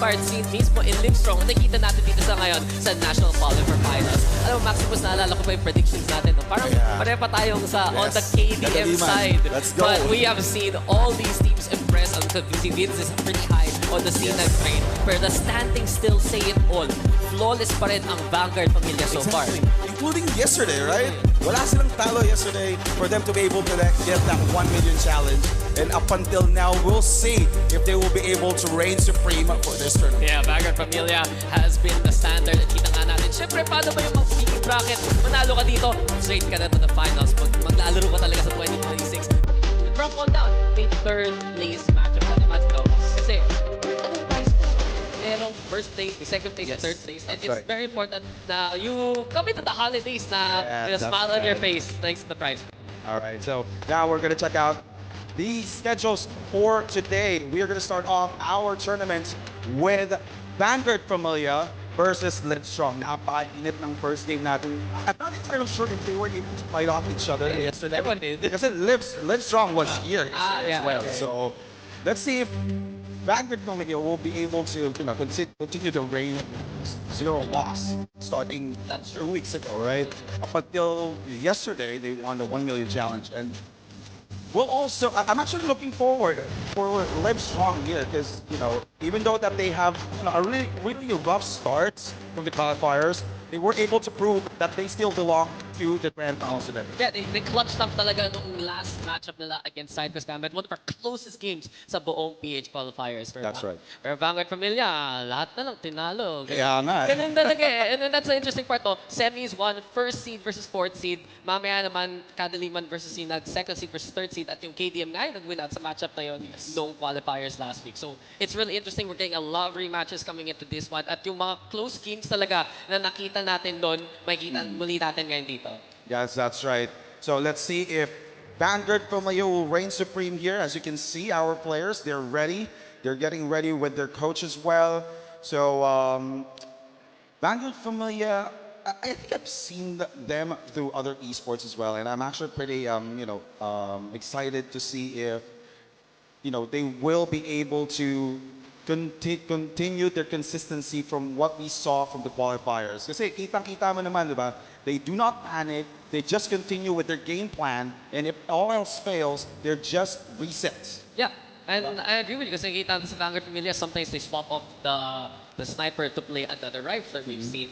qualifier scene mismo in LiveStrong. Nakikita natin dito sa ngayon sa National Qualifier Finals. Alam mo, Maximus, naalala ko pa yung predictions natin. No? Parang pareha pa tayong on the KDM side. Let's go. But we have seen all these teams impress. Ang Vince is pretty high on the C9 train. But the standings still say it all. Flawless pa rin ang Vanguard Familia so far. Including yesterday, right? Wala silang talo yesterday for them to be able to get that 1 million challenge. And up until now, we'll see if they will be able to reign supreme for this tournament. Yeah, Vanguard Familia has been the standard. At kita nga natin, syempre, paano ba yung mag-speaking bracket? Manalo ka dito, straight ka na to the finals. Maglalaro ka talaga sa 2026. Drop all down, may third place matchup na naman to. Kasi, anong prize mo? Merong first place, second place, third place. And it's very important na you come into the holidays na with a smile on your face thanks to the prize. All right, so now we're going to check out the schedules for today. We are going to start off our tournament with Vanguard Familia versus LiveStrong. Napaka-init ng first game natin. I'm not entirely sure if they were able to fight off each other yesterday. Everyone did. Because LiveStrong was here as well. So let's see if Vanguard Familia will be able to continue to reign zero loss starting 2 weeks ago, right? Up until yesterday, they won the 1 million challenge. And we'll also, I'm actually looking forward for LiveStrong here because, even though that they have a really rough start from the qualifiers, they were able to prove that they still belong to the grand finals today. Yeah, they clutched up talaga nung last matchup nila against Cypress Gambit. One of our closest games sa buong PH qualifiers. That's right. Pero Vanguard Familia, lahat na lang tinalo. Kaya nga. Ganun talaga eh. And then that's the interesting part. Semis1, first seed versus fourth seed. Mamaya naman, Kadaliman versus Sinag, second seed versus third seed. At yung KDM nga yung nag-win out sa matchup na yun nung qualifiers last week. So it's really interesting. We're getting a lot of rematches coming into this one. At yung mga close games talaga na nakita natin doon, makikita muli natin ngayon dito. Yes, that's right. So let's see if Vanguard Familia will reign supreme here. As you can see, our players, they're ready. They're getting ready with their coach as well. So Vanguard Familia, I think I've seen them through other esports as well. And I'm actually pretty, excited to see if, they will be able to continue their consistency from what we saw from the qualifiers. Kasi kitang-kita mo naman, di ba? They do not panic. They just continue with their game plan. And if all else fails, they're just resets. Yeah, and I agree with you kasi nakita sa Vanguard Familia, sometimes they swap off the sniper to play another rifle. We've seen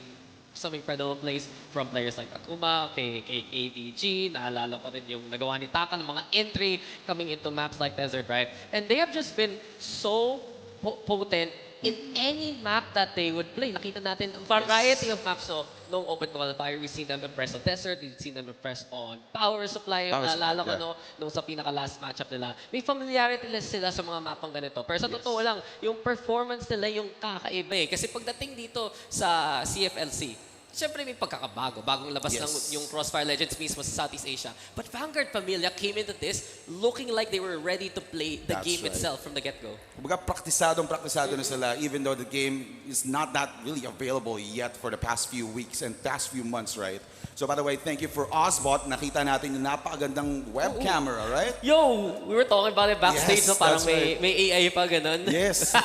some incredible plays from players like Akuma, kay ADG, naalala ko rin yung nagawa ni Taka ng mga entry coming into maps like Desert, right? And they have just been so potent in any map that they would play. Nakita natin ang variety of maps. So, nung open qualifier, we've seen them impress on Desert, we've seen them impress on Power Supply. Naalala ko, nung sa pinaka-last matchup nila. May familiarity sila sa mga mapang ganito. Pero sa totoo lang, yung performance nila yung kakaiba eh. Kasi pagdating dito sa CFLC, siyempre may pagkakabago. Bagong labas lang yung Crossfire Legends mismo sa Southeast Asia. But Vanguard Familia came into this looking like they were ready to play the game itself from the get-go. Kumbaga, praktisado na sila even though the game is not that really available yet for the past few weeks and past few months, right? So by the way, thank you for Ozbot. Nakita natin yung napakagandang web camera, right? Yo! We were talking about it backstage, no? Parang may AI pa ganun. Yes.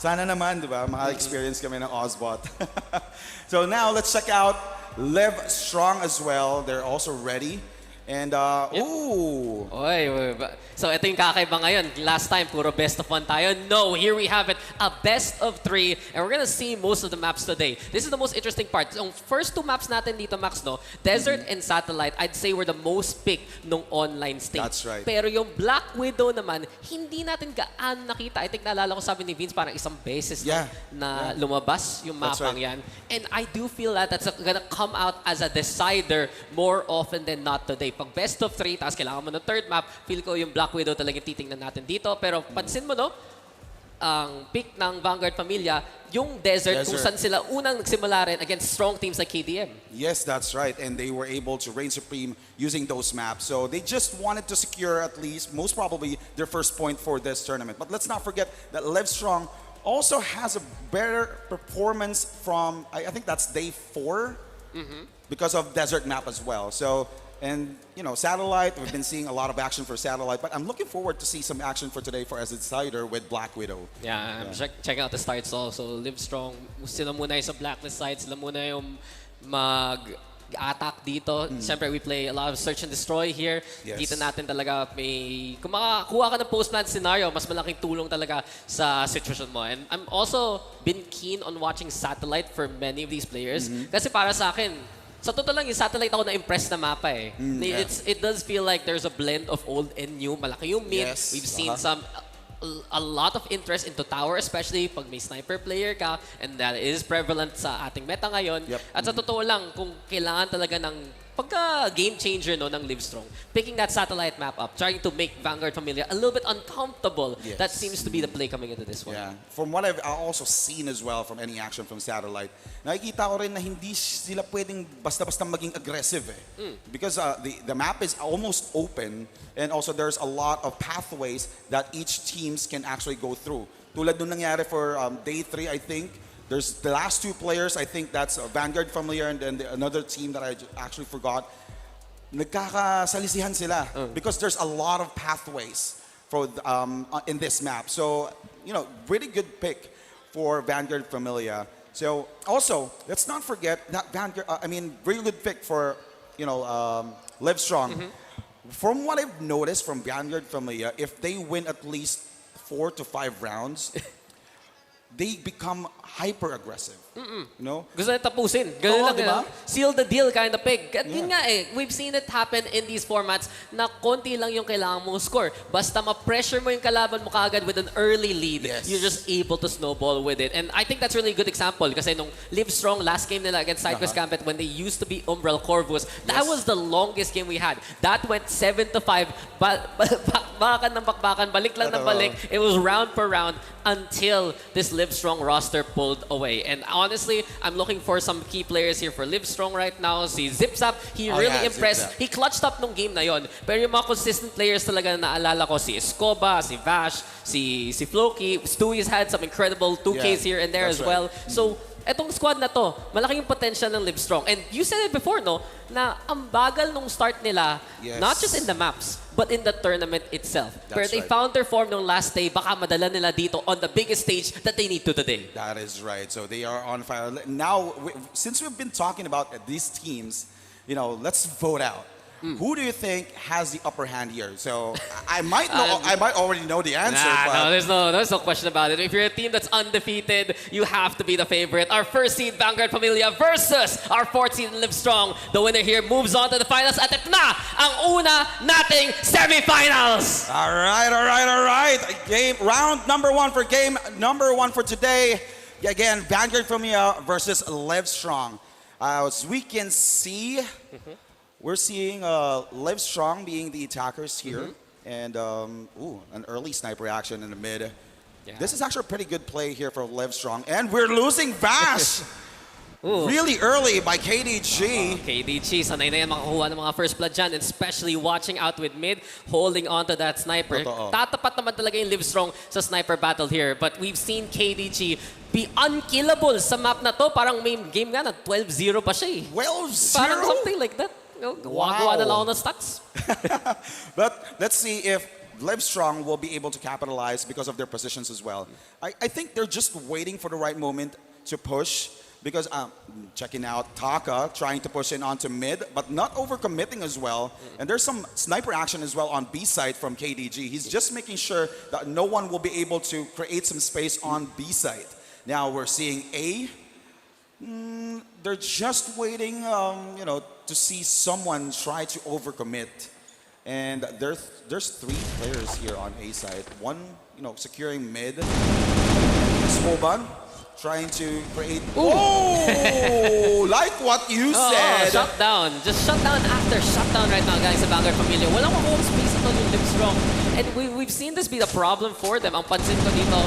Sana naman, di ba? Maka-experience kami ng Ozbot. So now, let's check out LiveStrong as well. They're also ready. And, ooh! Oy, so ito yung kakaiba ngayon. Last time, puro best of 1 tayo. No, here we have it. A best of 3. And we're gonna see most of the maps today. This is the most interesting part. Yung first 2 maps natin dito, Max, no? Desert and Satellite, I'd say were the most picked nung online stage. That's right. Pero yung Black Widow naman, hindi natin gaano nakita. I think naalala ko sabi ni Vince, parang isang beses na lumabas yung mapang yan. And I do feel that that's gonna come out as a decider more often than not today. Pag best of 3, tapos kailangan mo ng third map, feel ko yung Black Widow talagang titingnan natin dito. Pero pansin mo, no? Ang pick ng Vanguard Familia, yung Desert, kung saan sila unang nagsimula rin against strong teams like KDM. Yes, that's right. And they were able to reign supreme using those maps. So they just wanted to secure at least, most probably, their first point for this tournament. But let's not forget that LiveStrong also has a better performance from, I think that's day 4, because of Desert map as well. So And, you know, Satellite, we've been seeing a lot of action for Satellite, but I'm looking forward to see some action for today for as a decider with Black Widow. Yeah, I'm checking out the starts also. LiveStrong, sila muna yung sa blacklist side, sila muna yung mag-attack dito. Siyempre, we play a lot of search and destroy here. Yes. Kita natin talaga may... Kung makakuha ka ng post-plant scenario, mas malaking tulong talaga sa situation mo. And I'm also been keen on watching Satellite for many of these players. Kasi para sa akin, sa totoo lang, yung Satellite ako na-impress na mapa eh. It does feel like there's a blend of old and new. Malaki yung mid. Yes. We've seen a lot of interest into tower, especially pag may sniper player ka, and that is prevalent sa ating meta ngayon. At sa totoo lang, kung kailangan talaga ng pagka-game changer no, ng LiveStrong, picking that Satellite map up, trying to make Vanguard Familia a little bit uncomfortable, that seems to be the play coming into this one. Yeah. From what I've also seen as well from any action from Satellite, nakikita ko rin na hindi sila pwedeng basta-basta maging aggressive eh. Because the map is almost open, and also there's a lot of pathways that each teams can actually go through. Tulad nung nangyari for day 3, I think. There's the last 2 players, I think that's Vanguard Familia and then another team that I actually forgot. Nagkakasalisihan sila because there's a lot of pathways for in this map. So, you know, really good pick for Vanguard Familia. So, also, let's not forget that Vanguard, really good pick for, you know, LiveStrong. From what I've noticed from Vanguard Familia, if they win at least 4 to 5 rounds, they become hyper-aggressive. You know? Gusto na tapusin. Ganun lang, diba? Seal the deal kind of pick. Yun nga eh, we've seen it happen in these formats na konti lang yung kailangan mong score. Basta ma-pressure mo yung kalaban mo kaagad with an early lead, you're just able to snowball with it. And I think that's really a good example kasi nung LiveStrong last game nila against SideQuest Gambit when they used to be Umbral Corvus, that was the longest game we had. That went 7-5. Bakbakan ng bakbakan, balik lang ng balik. It was round per round until this LiveStrong roster pulled away. And honestly, I'm looking for some key players here for LiveStrong right now. Si Zipzap, he really impressed. Zipzap. He clutched up nung game na yon. Pero yung mga consistent players talaga na naalala ko, si Escoba, si Vash, si Floki, Stewie's had some incredible 2Ks here and there as well. So, etong squad na to, malaki yung potential ng LiveStrong. And you said it before, no? Na ang bagal nung start nila, not just in the maps, but in the tournament itself. Pero they found their form nung last day, baka madala nila dito on the biggest stage that they need to today. That is right. So they are on fire. Now, since we've been talking about these teams, you know, let's vote out. Who do you think has the upper hand here? So I might know, I might already know the answer. But No, there's no question about it. If you're a team that's undefeated, you have to be the favorite. Our first seed Vanguard Familia versus our fourth seed LiveStrong. The winner here moves on to the finals. At ito na ang una nating semifinals. All right. Round number 1 for game number 1 for today. Again, Vanguard Familia versus LiveStrong. As we can see, we're seeing LiveStrong being the attackers here. And an early sniper action in the mid. This is actually a pretty good play here for LiveStrong. And we're losing Vash! Really early by KDG. KDG, sanay na yan makakuha ng mga first blood dyan, and especially watching out with mid, holding on to that sniper. Tatapat naman talaga yung LiveStrong sa sniper battle here. But we've seen KDG be unkillable sa map na to. Parang may game nga na 12-0 pa siya eh. 12-0? Parang something like that. Gawa na lang ako ng stocks. But let's see if LiveStrong will be able to capitalize because of their positions as well. I think they're just waiting for the right moment to push. Because checking out Taka trying to push in onto mid, but not overcommitting as well. And there's some sniper action as well on B side from KDG. He's just making sure that no one will be able to create some space on B side. Now we're seeing A. They're just waiting, you know, to see someone try to overcommit. And there's 3 players here on A side. One, you know, securing mid. Spoban trying to create. Oh, like what you said. Shut down. Just shut down after shut down right now, guys, sa Vanguard Familia. Walang home space ito yung LiveStrong. And we've seen this be the problem for them. Ang pansin ko dito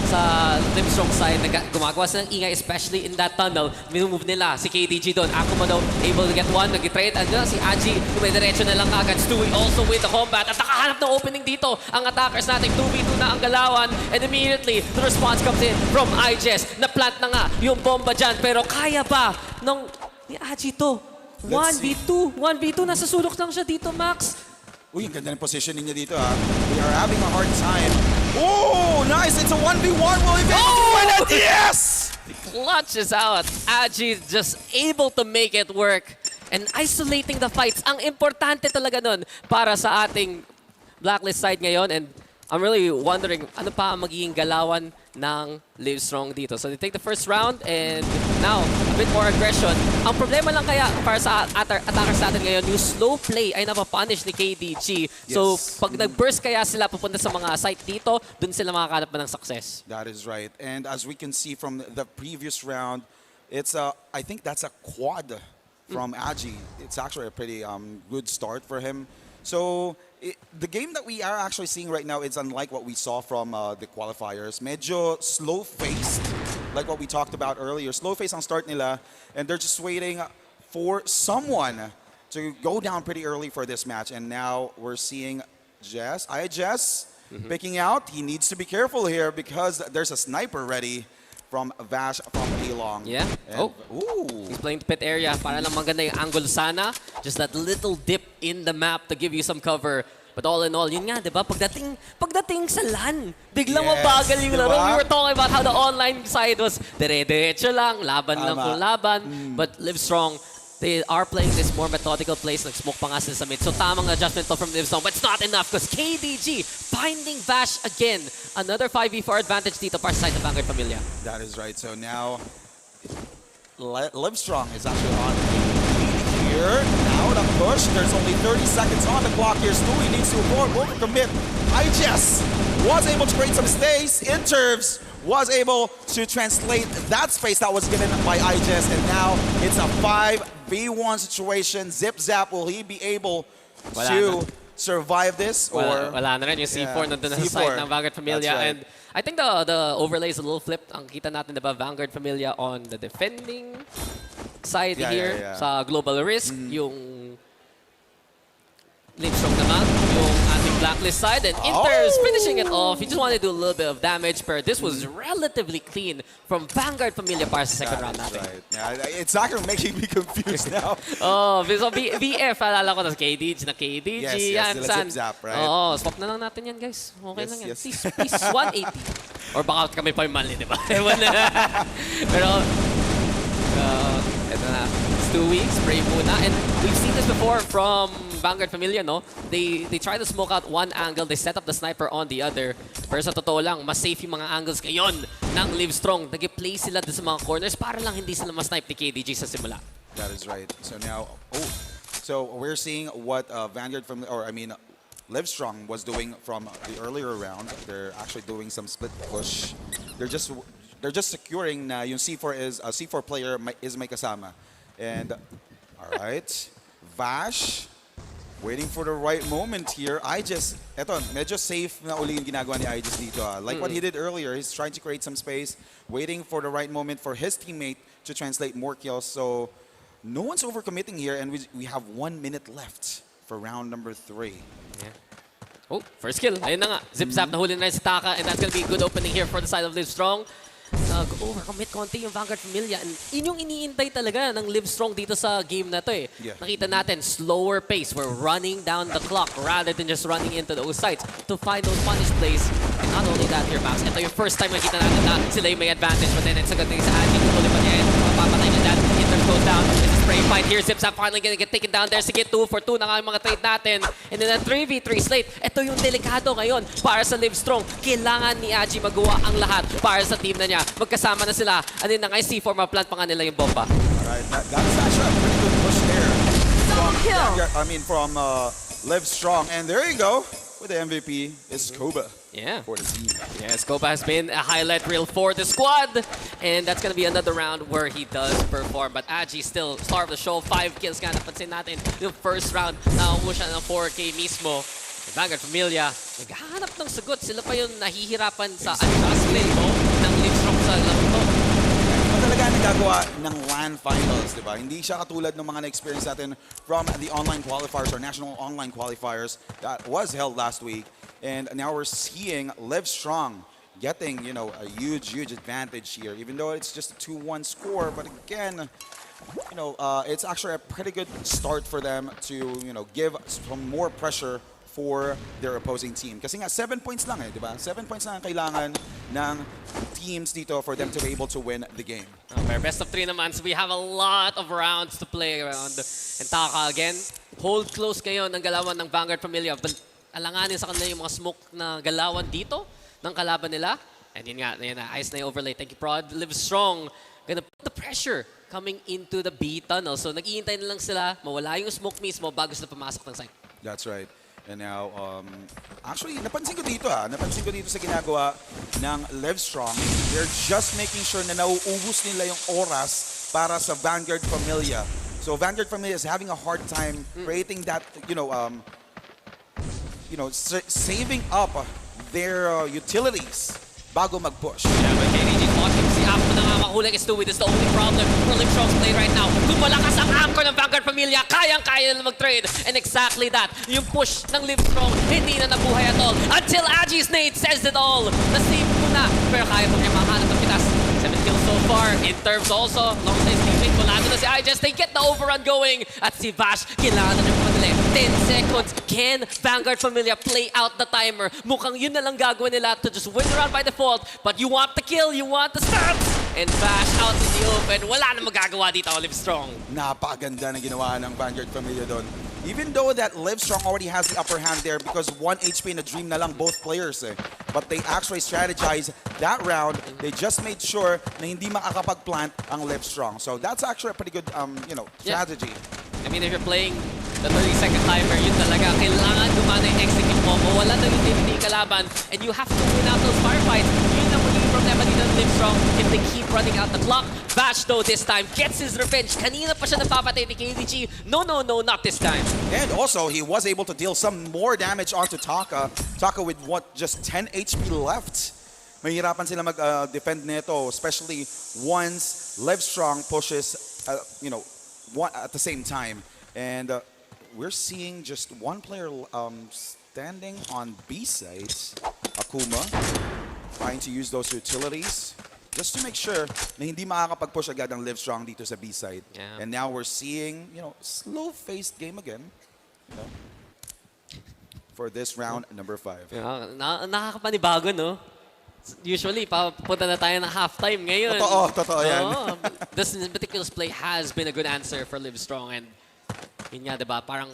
sa LiveStrong side, gumagawa sila ng ingay, especially in that tunnel. Minumove nila si KDG doon. Akuma daw able to get one. Nag-trade. Andun si Aji. Dumidiretso na lang agad. Stewie also with the combat. At nakahanap ng opening dito. Ang attackers natin, 2v2 na ang galawan. And immediately, the response comes in from IJS. Na-plant na nga yung bomba dyan. Pero kaya ba nung ni Aji to? Let's see. 1v2. 1v2. Nasa sulok lang siya dito, Max. Uy, ang ganda ng positioning niya dito ha. We are having a hard time. Oh, nice! It's a 1v1. Will he be able to win it? Yes! Clutches out. Agi just able to make it work. And isolating the fights. Ang importante talaga nun para sa ating Blacklist side ngayon. And I'm really wondering, ano pa ang magiging galawan ng LiveStrong dito. So they take the first round and now, a bit more aggression. Ang problema lang kaya para sa attackers natin ngayon, yung slow play ay napapunish ni KDG. So pag nag-burst kaya sila pupunta sa mga site dito, dun sila makakanap ng success. That is right. And as we can see from the previous round, it's I think that's a quad from Agi. It's actually a pretty good start for him. So the game that we are actually seeing right now is unlike what we saw from the qualifiers. Medyo slow-faced, like what we talked about earlier. Slow-faced ang start nila, and they're just waiting for someone to go down pretty early for this match. And now we're seeing Jess, picking out. He needs to be careful here because there's a sniper ready from Vash from A-Long. Yeah. And, He's playing the pit area. Para lang maganda yung angle sana. Just that little dip in the map to give you some cover. But all in all, yun nga, di ba? Pagdating sa LAN, biglang mabagal yung laro. We were talking about how the online side was dire-diretso lang, laban lang kung laban. But LiveStrong, they are playing this more methodical plays. Nag-smoke pa nga sila sa mid. So tamang adjustment to from LiveStrong. But it's not enough because KDG finding Vash again. Another 5v4 advantage dito para sa side ng Vanguard Familia. That is right. So now, LiveStrong is actually on here. Now the push. There's only 30 seconds on the clock here. Stewie needs to overcommit. IGES was able to create some space. Intervs was able to translate that space that was given by IGES. And now it's a 5v1 situation. Zip Zap, will he be able to survive this? Or Wala na rin yung C4 nandun na sa side ng Vanguard Familia. Right. And I think the overlay is a little flipped. Ang kita natin, diba, Vanguard Familia on the defending side here sa Global Risk. Yung LiveStrong naman, yung ating Blacklist side. And Inter's finishing it off. He just wanted to do a little bit of damage, but this was relatively clean from Vanguard Familia para sa second round natin. Right. Yeah, it's actually making me confused now. So VF, alala ko na KDG na KDG. Yes, San. Zip Zap, right? Swap na lang natin yan, guys. Okay lang yan. Yes. Please, 180. Or baka kami pa yung mali, di ba? Pero, ito na. Stewie, spray muna. And we've seen this before from Vanguard Familia, no? They try to smoke out one angle, they set up the sniper on the other. Pero sa totoo lang, mas safe yung mga angles ngayon ng LiveStrong. Nag-play sila sa mga corners para lang hindi sila mas-snipe ni KDG sa simula. That is right. So now, so we're seeing what Vanguard from, or I mean, LiveStrong was doing from the earlier round. They're actually doing some split push. They're just securing na yung C4 is a C4 player is may kasama. And all right, Vash waiting for the right moment here. Eto, medyo safe na uli yung ginagawa ni IGES dito. Like what he did earlier, he's trying to create some space, waiting for the right moment for his teammate to translate more kills. So no one's overcommitting here, and we have 1 minute left for round number 3. Yeah. First kill. Ayun na nga. Zip Zap nahuli na rin si Taka, and that's gonna be a good opening here for the side of LiveStrong. Nag-overcommit konti yung Vanguard Familia. And yun yung iniintay talaga ng LiveStrong dito sa game na to eh. Yeah. Nakita natin, slower pace. We're running down the clock rather than just running into those sites to find those punish plays. And not only that here, Max. Ito yung first time nakita natin na sila yung may advantage. But then it's a good thing sa Agi. Tutuloy pa niya. Mapapatay niya dyan. Inter goes down. It's a spray fight here. Zip Zap finally gonna get taken down there. Sige, 2 for 2 na nga yung mga trade natin. And then a 3v3 slate. Ito yung delikado ngayon para sa LiveStrong. Kailangan ni Agi magawa ang lahat para sa team na niya. Magkasama na sila. Ano na nga yung C4, maplant pa nga nila yung bomba. Alright, that is actually a pretty good push there from LiveStrong. And there you go. With the MVP is Koba. Yeah. For the team. Yes, Koba has been a highlight reel for the squad. And that's going to be another round where he does perform. But Agi still star of the show. 5 kills nga napansin natin. Yung first round, nakuha siya ng 4K mismo. Vanguard Familia, naghahanap ng sagot. Sila pa yung nahihirapan sa adjustment ng LiveStrong sa laro to. Ito talaga nagagawa ng LAN finals, di ba? Hindi siya katulad ng mga na-experience natin from the online qualifiers or national online qualifiers that was held last week. And now we're seeing LiveStrong getting, a huge advantage here, even though it's just a 2-1 score. But again, it's actually a pretty good start for them to, give some more pressure for their opposing team. Kasi nga, 7 points lang di ba? 7 points lang ang kailangan ng teams dito for them to be able to win the game. Okay, best of 3 naman. So we have a lot of rounds to play around. And Taka, again, hold close kayo ng galawan ng Vanguard Familia. Alanganin sa kanila yung mga smoke na galawan dito ng kalaban nila. And yun nga, ayos na yung overlay. Thank you, Prod. LiveStrong gonna put the pressure coming into the B tunnel. So nag-iintay na lang sila, mawala yung smoke mismo bago sila pumasok ng site. That's right. And now, actually, napansin ko dito sa ginagawa ng LiveStrong. They're just making sure na nauubos nila yung oras para sa Vanguard Familia. So Vanguard Familia is having a hard time creating that, saving up their utilities bago mag-push. Yeah, but KDG's watching si Amco na nga makulang is Stewie. That's the only problem for LiveStrong's play right now. Kung malakas ang Amco ng Vanguard Familia, kayang-kaya na mag-trade. And exactly that, yung push ng LiveStrong, hindi na nabuhay at all. Until Aji's nade says it all. Na-save mo na, pero kaya mo niya makahanap ng pitas. 7 kills so far. In terms also, alongside his teammate, wala na si IJS. They get the overrun going. At si Vash, kailangan na niya pumadali. 10 seconds. Can Vanguard Familia play out the timer? Mukhang yun na lang gagawin nila to just win the round by default. But you want the kill, you want the stats. And Vash out in the open. Wala na magagawa dito, LiveStrong. Napakaganda na ginawa ng Vanguard Familia doon. Even though that LiveStrong already has the upper hand there because 1 HP in a dream na lang both players But they actually strategized that round. They just made sure na hindi makakapag-plant ang LiveStrong. So that's actually a pretty good, strategy. I mean, if you're playing the 30-second timer, yun talaga. Kailangan gumana yung execute mo. Mawala na yung utility yung kalaban. And you have to win out those firefights. Yun ang magiging problema dito ng LiveStrong if they keep running out the clock. Vash, though, this time gets his revenge. Kanina pa siya napapatay ni KDG. No, not this time. And also, he was able to deal some more damage onto Taka. Taka with just 10 HP left. Mahirapan sila mag-defend nito, especially once LiveStrong pushes, one at the same time. And we're seeing just one player standing on B side, Akuma, trying to use those utilities just to make sure na hindi makakapag-push agad ang LiveStrong dito sa B side. Yeah. And now we're seeing, slow-paced game again. For this round number 5. Nakakapanibago, no? Usually, papunta na tayo ng halftime ngayon. Totoo yan. This meticulous play has been a good answer for LiveStrong. And yun nga, diba? Parang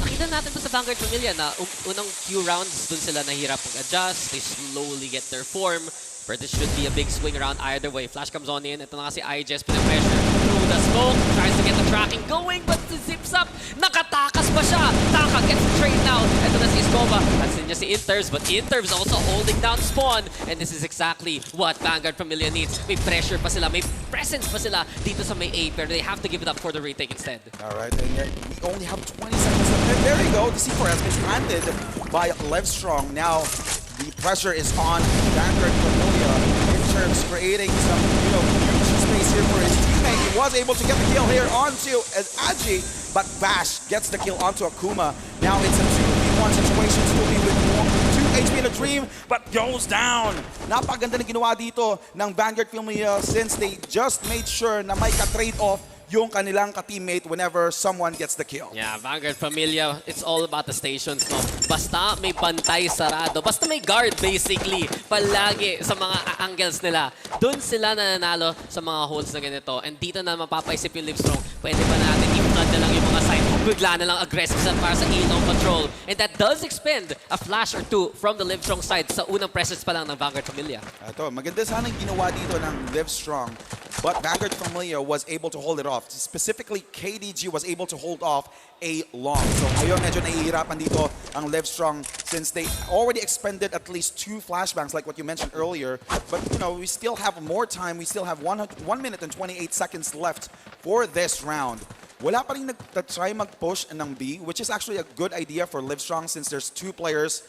nakita natin po sa Vanguard Familia na unang few rounds dun sila nahirap mag-adjust. They slowly get their form. But this should be a big swing around either way. Flash comes on in. Ito na nga si IJS, pinapressure through the smoke. Tries to get the tracking going, but it zips up. Nakatakas pa siya. Taka gets the trade now. Ito na si Escova. That's niya si Inters, but Inters also holding down Spawn. And this is exactly what Vanguard Familia needs. May pressure pa sila, may presence pa sila dito sa may A, pero they have to give it up for the retake instead. All right, and yet we only have 20 seconds left. And there you go. The C4 has been planted by LiveStrong. Now, the pressure is on Vanguard Familia in terms of creating some, huge space here for his teammate. He was able to get the kill here onto Aji, but Vash gets the kill onto Akuma. Now it's a 2v1 situation. Stewie with 2 HP in a dream, but goes down. Napaganda na ginawa dito ng Vanguard Familia since they just made sure na may ka-trade off yung kanilang ka-teammate whenever someone gets the kill. Yeah, Vanguard Familia, it's all about the stations, no? Basta may bantay sarado, basta may guard basically, palagi sa mga angles nila. Doon sila nananalo sa mga holes na ganito. And dito na mapapaisip yung LiveStrong, pwede ba natin i-flood na lang yung mga side, bigla na lang aggressive sila para sa ilaw control. And that does expend a flash or two from the LiveStrong side sa unang presence pa lang ng Vanguard Familia. Ito, maganda sana yung ginawa dito ng LiveStrong, but Vanguard Familia was able to hold it off. Specifically, KDG was able to hold off a long. So ngayon medyo nahihirapan dito ang LiveStrong since they already expended at least 2 flashbangs like what you mentioned earlier. But we still have more time. We still have 1 minute and 28 seconds left for this round. Wala pa rin nag-try mag-push ng B, which is actually a good idea for LiveStrong since there's 2 players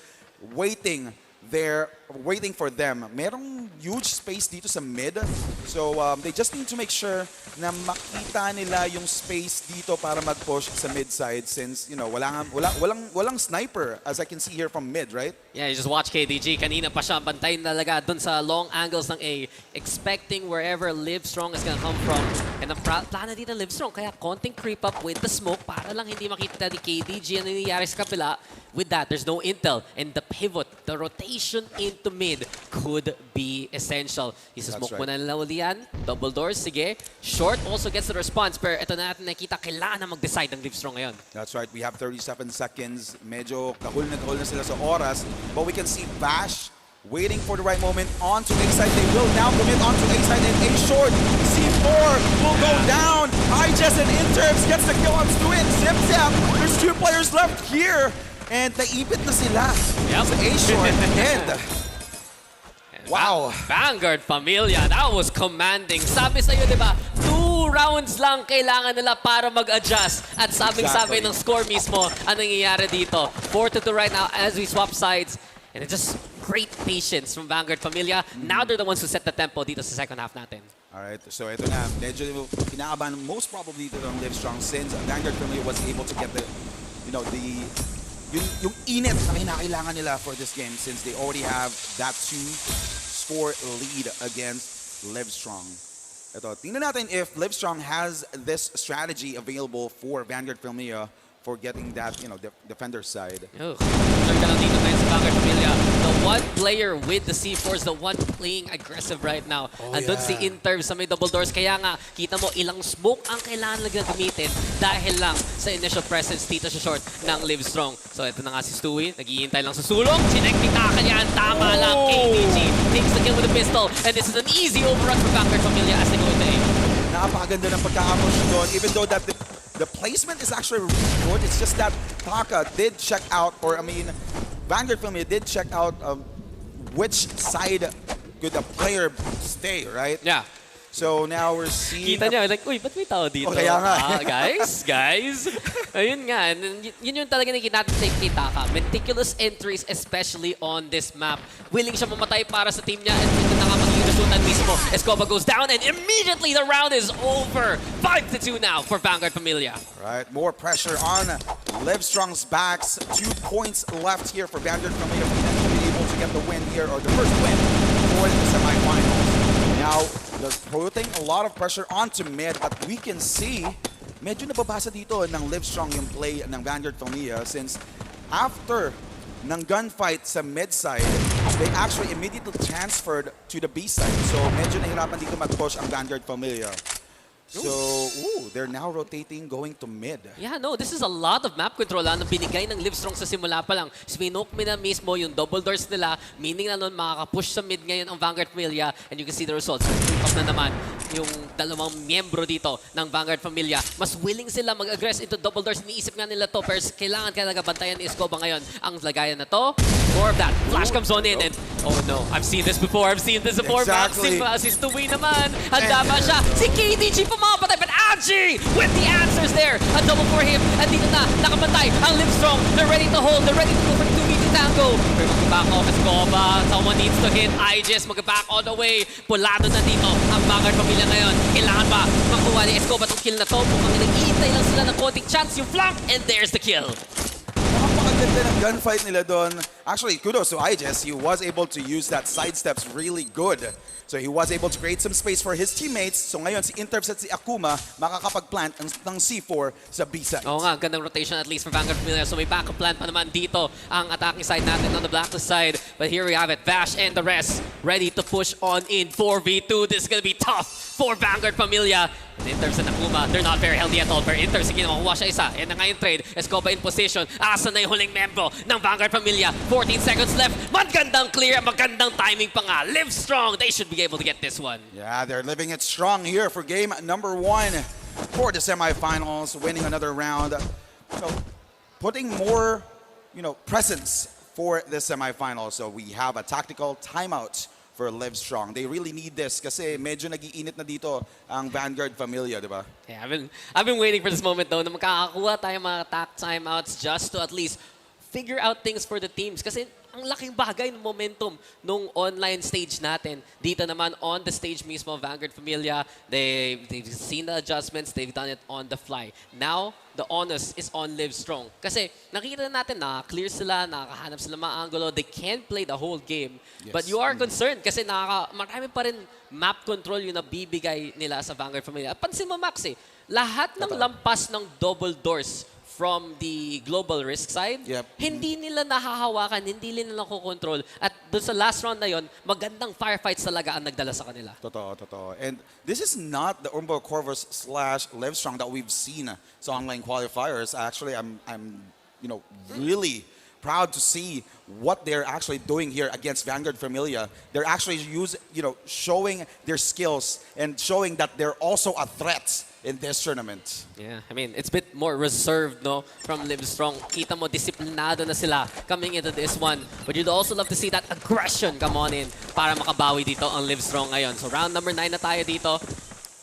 waiting there waiting for them. Merong huge space dito sa mid. So they just need to make sure na makita nila yung space dito para mag-push sa mid side since, you know, walang sniper as I can see here from mid, right? Yeah, you just watch KDG. Kanina pa siya bantayin talaga dun sa long angles ng A. Expecting wherever LiveStrong is gonna come from. And ang plano dito ng LiveStrong, kaya konting creep up with the smoke para lang hindi makita ni KDG ang nangyayari sa kapila. With that, there's no intel. And the pivot, the rotation into mid could be essential. Isa-smoke mo na nila uli yan. Double doors, sige. Short also gets the response. Pero ito na natin nakita, kailangan na mag-decide ng LiveStrong ngayon. That's right. We have 37 seconds. Medyo kahul na sila sa oras. But we can see Bash waiting for the right moment onto A side. They will now commit onto A side and A short. C4 will go down. IJS and Interps gets the kill on Stuin. Zip Zap. There's 2 players left here. And naipit na sila sa A short. And wow. Vanguard Familia, that was commanding. Sabi sa'yo, di ba, 2 rounds lang kailangan nila para mag-adjust. At sabing-sabi ng score mismo ang nangyayari dito. 4-2 right now as we swap sides. And it's just great patience from Vanguard Familia. Now they're the ones who set the tempo dito sa second half natin. Alright, so ito na. Medyo kinakabahan most probably dito ng LiveStrong since Vanguard Family was able to get the, you know, yung init na kinakailangan nila for this game since they already have that 2-score lead against LiveStrong. Ito, tingnan natin if LiveStrong has this strategy available for Vanguard Familia for getting that, you know, defender side. They're gonna need to nice Vanguard Familia. The one player with the C4 is the one playing aggressive right now. Andun si Interv sa may double doors. Kaya nga, kita mo ilang smoke ang kailangan lang gamitin dahil lang sa initial presence dito sa short ng LiveStrong. So ito na nga si Stewie. Naghihintay lang sa sulong. Sinektika ka yan. Tama lang. KDG takes the kill with the pistol. And this is an easy overrun for Vanguard Familia as they go into A. Napakaganda ng pagka-ambush doon. Even though that the placement is actually really good. It's just that Taka did check out, or I mean, Vanguard Family did check out which side could a player stay, right? Yeah. So now we're seeing... Kita niya, like, uy, ba't may tao dito? Kaya nga. Guys. Ayun nga. Yun yung talaga nakikita natin kita ka. Meticulous entries, especially on this map. Willing siya mamatay para sa team niya. And ito na nga magiging resultan mismo. Escoba goes down and immediately the round is over. 5-2 now for Vanguard Familia. Right, more pressure on LiveStrong's backs. 2 points left here for Vanguard Familia to be able to get the win here, or the first win for the semifinals. Now, they're putting a lot of pressure onto mid, but we can see medyo nababasa dito ng LiveStrong yung play ng Vanguard Familia since after ng gunfight sa mid side, they actually immediately transferred to the B side. So medyo nahirapan dito mag-push ang Vanguard Familia. So, they're now rotating, going to mid. Yeah, no, this is a lot of map control na binigay ng LiveStrong sa simula pa lang. Spinoke mo na mismo yung double doors nila, meaning na nun makaka-push sa mid ngayon ang Vanguard Familia, and you can see the results. Pick up na naman yung dalawang miyembro dito ng Vanguard Familia. Mas willing sila mag-aggress into double doors. Iniisip nga nila to, pero kailangan talaga bantayan ni Escoba ngayon ang lagayan na to. More of that. Flash comes on in, and oh no, I've seen this before. Exactly. Si Stewie naman. Handa ba siya? Si KDG pumapatay, but Aji with the answers there. A double for him. And dito na, nakapatay ang LiveStrong. They're ready to hold. They're ready to go for 2v to tango. Pero mag-back off Escoba. Someone needs to hit. IJS mag-back all the way. Pulado na dito ang Vanguard Familia ngayon. Kailangan ba makuha ni Escoba itong kill na to? Mukhang nag-iintay lang sila ng konting chance yung flank. And there's the kill. Napakaganda ng gunfight nila doon. Actually, kudos to IJS. He was able to use that sidesteps really good. So he was able to create some space for his teammates. So ngayon, si Interps at si Akuma makakapag-plant ng C4 sa B side. Oo nga, gandang rotation at least from Vanguard Familia. So may backup plan pa naman dito ang attacking side natin on the blacklist side. But here we have it. Vash and the rest ready to push on in 4v2. This is gonna be tough for Vanguard Familia. And Interps and Akuma, they're not very healthy at all. Pero Interps, sige, makuha siya isa. Yan na nga yung trade. Escoba in position. Asa na yung huling membro ng Vanguard Familia. 14 seconds left. Magandang clear. Magandang timing pa nga. LiveStrong. They should be able to get this one. Yeah, they're living it strong here for game number 1 for the semifinals, winning another round. So, putting more, presence for the semifinals. So we have a tactical timeout for LiveStrong. They really need this kasi medyo nag-iinit na dito ang Vanguard Familia, di ba? Yeah, I've been waiting for this moment though na makakakuha tayo mga timeouts just to at least figure out things for the teams. Kasi ang laking bagay ng momentum nung online stage natin. Dito naman on the stage mismo, Vanguard Familia, they've seen the adjustments, they've done it on the fly. Now, the onus is on LiveStrong. Kasi nakikita natin na clear sila, nakakahanap sila mga angulo, they can't play the whole game. Yes. But you are concerned kasi marami pa rin map control yung nabibigay nila sa Vanguard Familia. At pansin mo, Max, lahat ng lampas ng double doors from the global risk side, hindi nila nahahawakan, hindi nila nakokontrol. At doon sa last round na yon, magandang firefights talaga ang nagdala sa kanila. Totoo. And this is not the Umbo Corvus / LiveStrong that we've seen sa online qualifiers. Actually, I'm really proud to see what they're actually doing here against Vanguard Familia. They're actually showing their skills and showing that they're also a threat in this tournament. Yeah, I mean, it's a bit more reserved, no, from LiveStrong. Kita mo, disiplinado na sila coming into this one. But you'd also love to see that aggression come on in para makabawi dito ang LiveStrong ngayon. So round number 9 na tayo dito.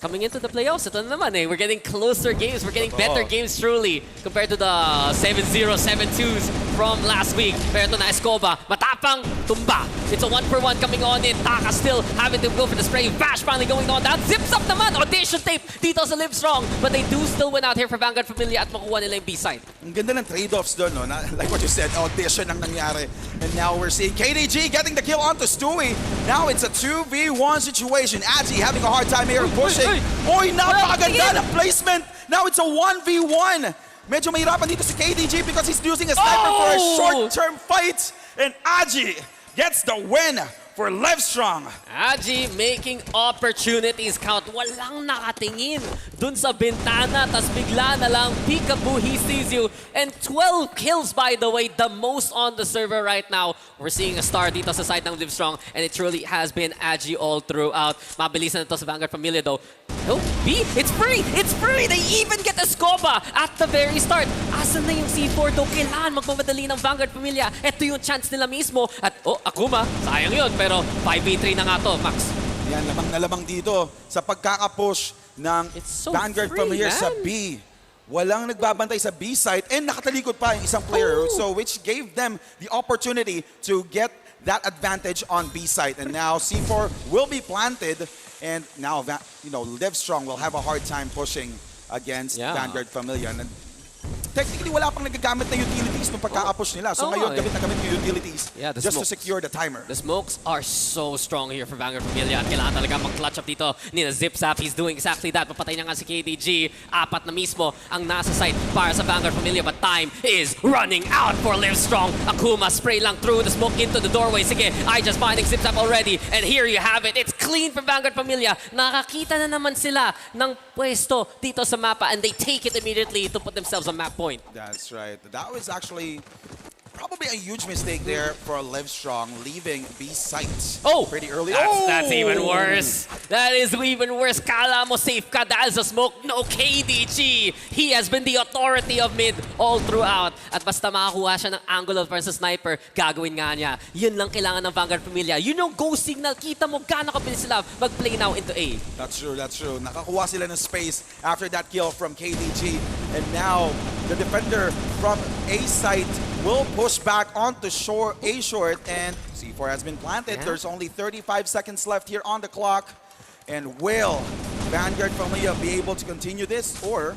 Coming into the playoffs, ito na naman we're getting closer games, we're getting better games truly compared to the 7-0, 7-2s from last week. Pero ito na Escoba, matapang, tumba. It's a 1-for-1 coming on in. Taka still having to go for the spray. Bash finally going on down. Zips up naman, audition tape dito sa LiveStrong. But they do still win out here for Vanguard Familia at makuha nila yung B-side. Ang ganda ng trade-offs doon, no? Like what you said, audition ang nangyari. And now we're seeing KDG getting the kill onto Stewie. Now it's a 2v1 situation. Agi having a hard time here pushing. Oy, napakaganda ng placement! Now it's a 1v1! Medyo mahirapan dito si KDG because he's using a sniper for a short-term fight. And Agi gets the win for LiveStrong. Agi making opportunities count. Walang nakatingin dun sa bintana. Tas bigla na lang, peekaboo, he sees you. And 12 kills, by the way, the most on the server right now. We're seeing a star dito sa side ng LiveStrong. And it truly has been Agi all throughout. Mabilisan na ito sa Vanguard Familia though. Oh, B, it's free! It's free! They even get a Escoba at the very start. Asan na yung C4 though? Kailangan magmamadali ng Vanguard Familia. Ito yung chance nila mismo. At Akuma, sayang yun. Pero 5v3 na nga to, Max. Yan, lamang na lamang dito sa pagkakapush ng Vanguard Familia sa B. Walang nagbabantay sa B side and nakatalikod pa yung isang player. So which gave them the opportunity to get that advantage on B side. And now C4 will be planted. And now, LiveStrong will have a hard time pushing against Vanguard Familia. And technically, wala pang nagagamit na utilities nung pagkakapush nila. So ngayon, gamit na gamit yung utilities just to secure the timer. The smokes are so strong here for Vanguard Familia. At kailangan talaga mag-clutch up dito ni na Zipzap. He's doing exactly that. Papatay na nga si KDG. Apat na mismo ang nasa site para sa Vanguard Familia. But time is running out for LiveStrong. Akuma spray lang through the smoke into the doorway. Sige, I just finding Zipzap already. And here you have it. It's clean for Vanguard Familia. Nakakita na naman sila ng pwesto dito sa mapa. And they take it immediately to put themselves on map point. That's right. That was actually probably a huge mistake there for LiveStrong, leaving B site pretty early. That's even worse. That is even worse. Kala mo safe ka dahil sa smoke. No, KDG. He has been the authority of mid all throughout. At basta makakuha siya ng angle para sa sniper, gagawin nga niya. Yun lang kailangan ng Vanguard Familia. Yun yung go signal. Kita mo gano'ng kabilis sila mag-play now into A. That's true. Nakakuha sila ng space after that kill from KDG. And now, the defender from A site will push back onto A short, and C4 has been planted. There's only 35 seconds left here on the clock. And will Vanguard Familia be able to continue this, or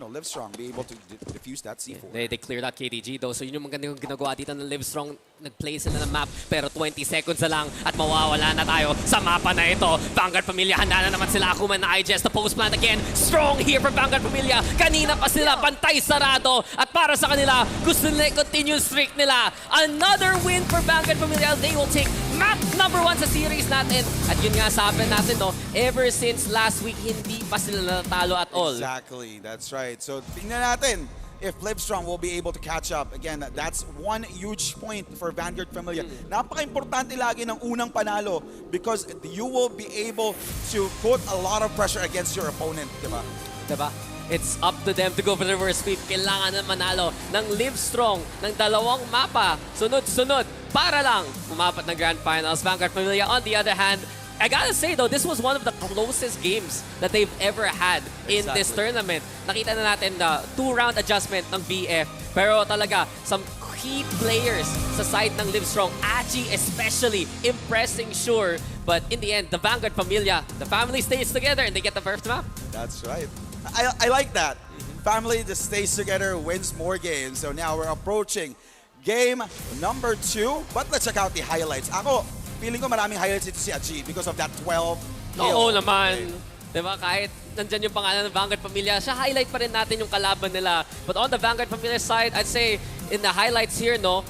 LiveStrong be able to defuse that C4? They cleared out KDG though, so yun yung magandang ginagawa dito ng LiveStrong. Nag-play sila ng map, pero 20 seconds na lang at mawawala na tayo sa mapa na ito. Vanguard Familia, handa na naman sila. Akuma na IGS, the post plant again. Strong here for Vanguard Familia. Kanina pa sila, pantay sarado. At para sa kanila, gusto nila continue streak nila. Another win for Vanguard Familia. They will take map number 1 sa series natin. At yun nga sabi natin, ever since last week, hindi pa sila natalo at all. Exactly, that's right. So tingnan natin if LiveStrong will be able to catch up. Again, that's one huge point for Vanguard Familia. Napaka-importante lagi ng unang panalo because you will be able to put a lot of pressure against your opponent, diba? It's up to them to go for the reverse sweep. Kailangan na manalo ng LiveStrong ng dalawang mapa. Sunod-sunod para lang umapat ng Grand Finals. Vanguard Familia, on the other hand, I gotta say though, this was one of the closest games that they've ever had in this tournament. Nakita na natin the 2-round adjustment ng BF. Pero talaga, some key players sa side ng LiveStrong. Aji especially, impressing sure. But in the end, the Vanguard Familia, the family stays together and they get the first map. That's right. I like that. Family just stays together, wins more games. So now we're approaching game number 2. But let's check out the highlights. Ako, feeling ko maraming highlights ito si Aji because of that 12 kill. Oo naman. Diba? Kahit nandyan yung pangalan ng Vanguard Familia, siya highlight pa rin natin yung kalaban nila. But on the Vanguard Familia side, I'd say in the highlights here, no,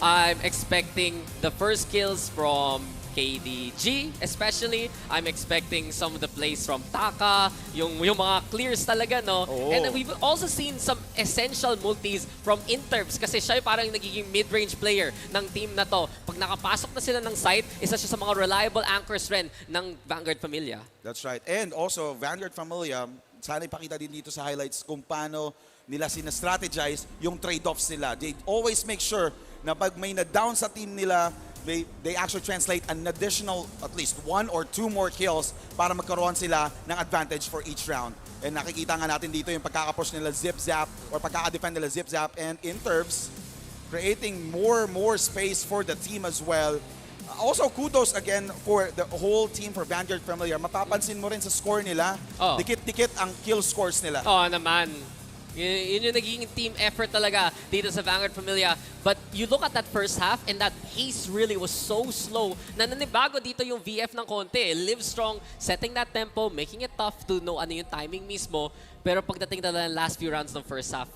I'm expecting the first kills from KDG, especially. I'm expecting some of the plays from Taka, yung mga clears talaga, no? Oh. And then we've also seen some essential multis from Intervs kasi siya yung parang nagiging mid-range player ng team na to. Pag nakapasok na sila ng site, isa siya sa mga reliable anchors rin ng Vanguard Familia. That's right. And also, Vanguard Familia, sana ipakita din dito sa highlights kung paano nila sina-strategize yung trade-offs nila. They always make sure na pag may na-down sa team nila, they actually translate an additional at least 1 or 2 more kills para magkaroon sila ng advantage for each round. And nakikita nga natin dito yung pagkakapush nila zip-zap or pagkaka-defend nila zip-zap and Intervs creating more space for the team as well. Also, kudos again for the whole team for Vanguard Familia. Mapapansin mo rin sa score nila, Oh. dikit-dikit ang kill scores nila. Oo naman. Yun yung naging team effort talaga dito sa Vanguard Familia. But you look at that first half and that pace really was so slow na nanibago dito yung VF ng konti. LiveStrong setting that tempo, making it tough to know ano yung timing mismo. Pero pagdating na ng last few rounds ng first half,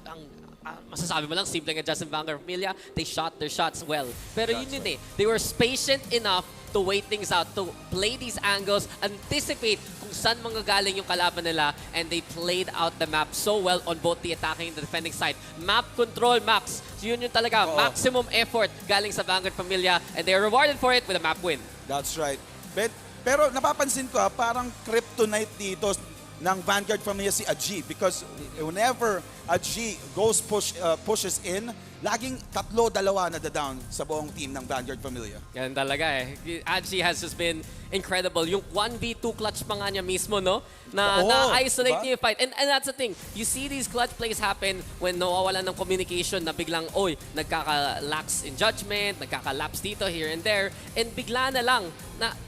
masasabi mo lang, simple nga Justin Vanguard Familia, they shot their shots well. Pero yun eh. They were patient enough to wait things out, to play these angles, anticipate kung saan manggagaling yung kalaban nila, and they played out the map so well on both the attacking and the defending side. Map control, Max. So yun yung talaga, maximum effort galing sa Vanguard Familia, and they're rewarded for it with a map win. That's right. Pero napapansin ko, parang kryptonite dito ng Vanguard Familia si Aji because whenever Aji pushes in, laging 3-2 na down sa buong team ng Vanguard Familia. Yan talaga eh. Aji has just been incredible. Yung 1v2 clutch pa nga niya mismo, no? Na-isolate niya yung fight. And that's the thing. You see these clutch plays happen when nawawalan ng communication na biglang, nagkaka-lax in judgment, nagkaka-lapse dito, here and there. And bigla na lang,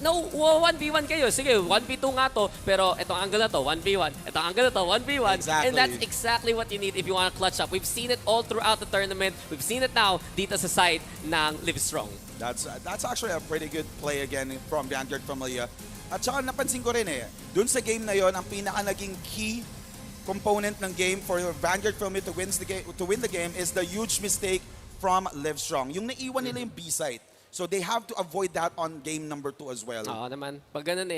1v1 kayo. Sige, 1v2 nga to. Pero itong angle na to, 1v1. Itong angle na to, 1v1. Exactly. And that's exactly what you need if you want to clutch up. We've seen it all throughout the tournament. We've seen it now dito sa side ng LiveStrong. That's actually a pretty good play again from Vanguard Familia. At saka napansin ko rin dun sa game na yon, ang pinaka naging key component ng game for Vanguard Familia to win the game is the huge mistake from LiveStrong. Yung naiwan nila yung B site. So they have to avoid that on game number 2 as well. Oo naman. Pag ganun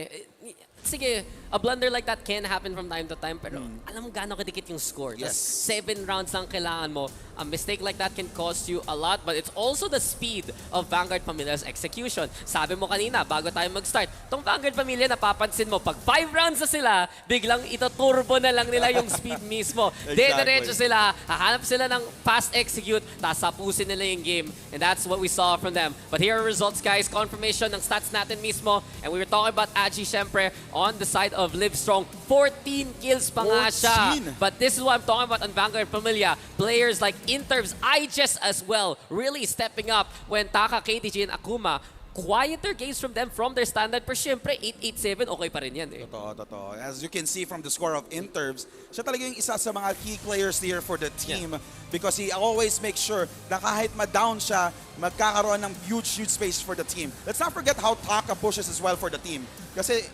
sige, a blunder like that can happen from time to time, pero alam mo gaano kadikit yung score. Yes. 7 rounds lang kailangan mo. A mistake like that can cost you a lot, but it's also the speed of Vanguard Familia's execution. Sabi mo kanina, bago tayo mag-start, tong Vanguard Familia, napapansin mo, pag 5 rounds na sila, biglang ito-turbo na lang nila yung speed mismo. Diretso sila, hahanap sila ng fast execute, tapos tapusin nila yung game. And that's what we saw from them. But here are results, guys. Confirmation ng stats natin mismo. And we were talking about Aji, syempre, on the side of LiveStrong. 14 kills pa nga siya. But this is what I'm talking about on Vanguard Familia. Players like Intervs, IGES as well, really stepping up when Taka, KTG, and Akuma, quieter games from them from their standard. Pero syempre, 8-8-7, okay pa rin yan eh. Totoo. As you can see from the score of Intervs, siya talaga yung isa sa mga key players here for the team because he always makes sure na kahit ma-down siya, magkakaroon ng huge space for the team. Let's not forget how Taka pushes as well for the team. Kasi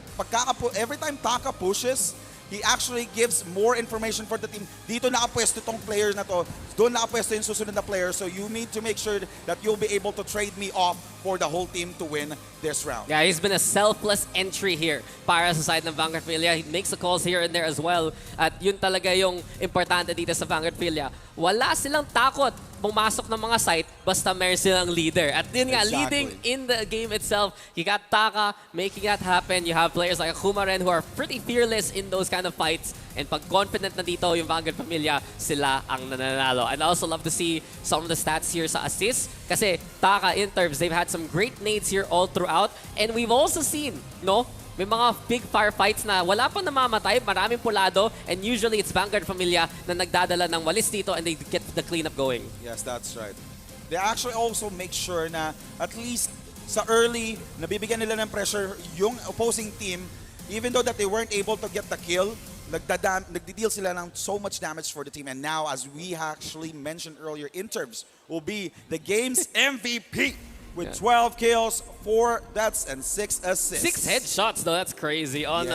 every time Taka pushes, he actually gives more information for the team. Dito nakapwesto itong player na to. Doon nakapwesto yung susunod na player. So you need to make sure that you'll be able to trade me off for the whole team to win this round. Yeah, he's been a selfless entry here para sa side ng Vanguard Familia. He makes the calls here and there as well. At yun talaga yung importante dito sa Vanguard Familia. Wala silang takot pumasok ng mga site basta meron silang leader. At yun nga, leading in the game itself. You got Taka making that happen. You have players like Akuma Ren who are pretty fearless in those kind of fights. And pag confident na dito yung Vanguard Familia, sila ang nananalo. And I also love to see some of the stats here sa assists. Kasi Taka, Intervs, they've had some great nades here all throughout. And we've also seen, may mga big firefights na wala pang namamatay, maraming pulado, and usually it's Vanguard Familia na nagdadala ng walis dito and they get the cleanup going. Yes, that's right. they actually also make sure na at least sa early, nabibigyan nila ng pressure yung opposing team, even though that they weren't able to get the kill, nagdi-deal sila ng so much damage for the team. And now, as we actually mentioned earlier, Intervs will be the game's MVP with 12 kills, 4 deaths, and 6 assists. 6 headshots though, that's crazy. On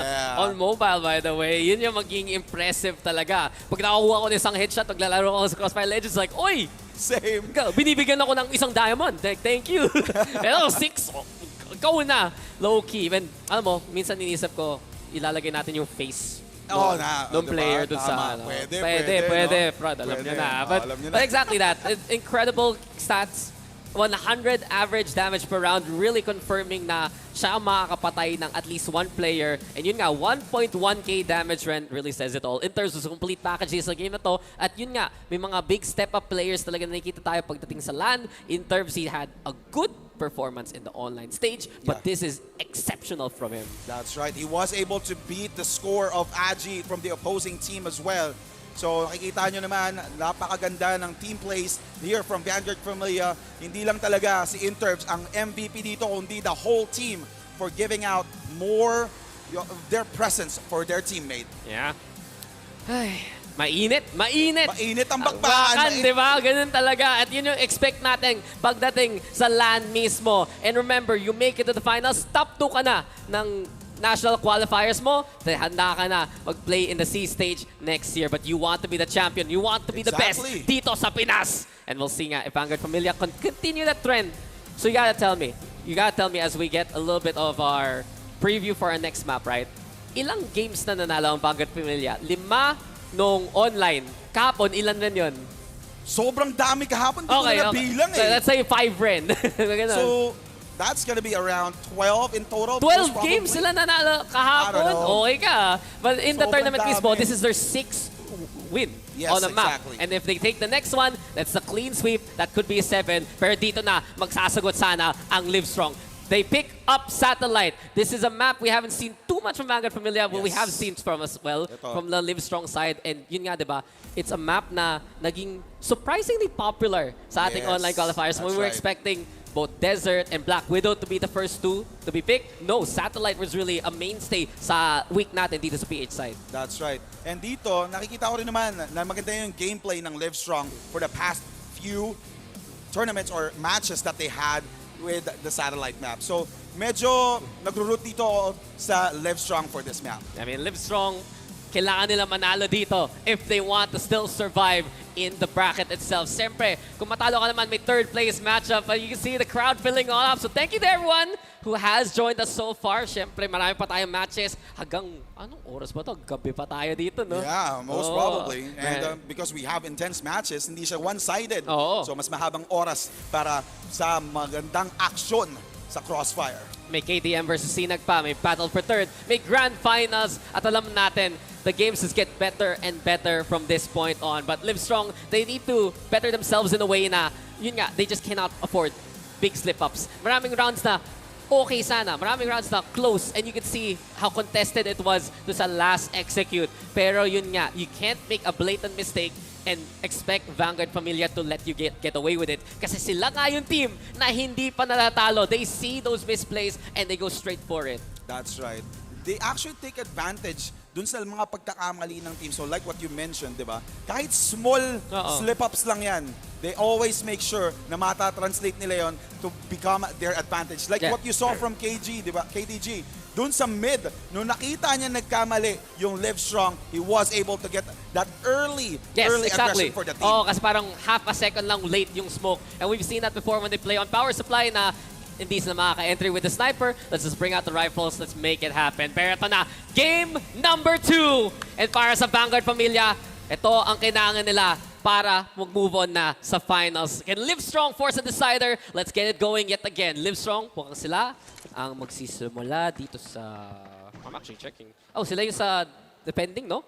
mobile, by the way. Yun yung maging impressive talaga. Pag nakakuha ko ng isang headshot, paglalaro ko sa Crossfire Legends, like, oy! Same. Binibigyan ako ng isang diamond. Like, thank you. Pero 6, ikaw na. Low-key. Even, alam mo, minsan inisip ko, ilalagay natin yung face ng player dun sa ano. Pwede. Prod, alam nyo na. But exactly that. Incredible stats. 100 average damage per round, really confirming na siya ang makakapatay ng at least one player. And yun nga, 1.1k damage rent really says it all. In terms of complete packages sa game na to, at yun nga, may mga big step-up players talaga na nakikita tayo pagdating sa LAN. In terms, he had a good performance in the online stage, but this is exceptional from him. That's right. He was able to beat the score of Agi from the opposing team as well. So nakikita nyo naman, napakaganda ng team plays here from Vanguard Familia. Hindi lang talaga si Intervs ang MVP dito, kundi the whole team for giving out more of their presence for their teammate. Yeah. Ay, mainit. Mainit ang bakbakan. Di ba? Ganun talaga. At yun yung expect natin pagdating sa LAN mismo. And remember, you make it to the finals, top 2 ka na ng national qualifiers mo, handa ka na mag-play in the C stage next year. But you want to be the champion. You want to be the best dito sa Pinas. And we'll see nga if Vanguard Familia can continue that trend. So you gotta tell me as we get a little bit of our preview for our next map, right? Ilang games na nanalo ang Vanguard Familia? 5 nung online. Kahapon, ilan rin yun? Sobrang dami kahapon. Hindi ko na bilang eh. So let's say 5 rin. So, that's gonna be around 12 in total. 12 games sila nanalo kahapon. Okay ka. But in the tournament mismo, this is their 6th win on the map. And if they take the next one, that's a clean sweep. That could be a 7. Pero dito na, magsasagot sana ang LiveStrong. They pick up Satellite. This is a map we haven't seen too much from Vanguard Familia, but we have seen from as well from the LiveStrong side. And yun nga, diba? It's a map na naging surprisingly popular sa ating online qualifiers. We were expecting both Desert and Black Widow to be the first 2 to be picked. No, Satellite was really a mainstay sa week natin dito sa PH side. That's right. And dito, nakikita ko rin naman na maganda yung gameplay ng LiveStrong for the past few tournaments or matches that they had with the Satellite map. So, medyo nagro-root dito sa LiveStrong for this map. I mean, LiveStrong, kailangan nila manalo dito if they want to still survive in the bracket itself. Siyempre, kung matalo ka naman, may third place matchup. But you can see the crowd filling all up. So thank you to everyone who has joined us so far. Siyempre, marami pa tayong matches. Hanggang, anong oras ba to? Gabi pa tayo dito, no? Yeah, most probably. And because we have intense matches, hindi siya one-sided. So mas mahabang oras para sa magandang aksyon sa Crossfire. May KTM versus Sinag pa, may battle for third, may grand finals, at alam natin, the games just get better and better from this point on. But LiveStrong, they need to better themselves in a way na, yun nga, they just cannot afford big slip-ups. Maraming rounds na okay sana, maraming rounds na close, and you can see how contested it was to sa last execute. Pero yun nga, you can't make a blatant mistake and expect Vanguard Familia to let you get away with it. Kasi sila nga yung team na hindi pa natatalo. They see those misplays and they go straight for it. That's right. They actually take advantage dun sa mga pagkakamali ng team. So like what you mentioned, di ba? Kahit small slip-ups lang yan, they always make sure na mata-translate nila yon to become their advantage. Like what you saw from KG, di ba? KDG. Dun sa mid, nung nakita niya nagkamali yung LiveStrong, he was able to get that early aggression for the team. Oh, kasi parang half a second lang late yung smoke. And we've seen that before when they play on power supply na hindi sila makaka-entry with the sniper. Let's just bring out the rifles. Let's make it happen. Pero ito na, game number 2. And para sa Vanguard Familia, ito ang kailangan nila para mag-move on na sa finals. Can LiveStrong force a decider? Let's get it going yet again. LiveStrong, mukhang sila ang magsisimula dito sa... I'm actually checking. Oh, sila yung sa defending, no?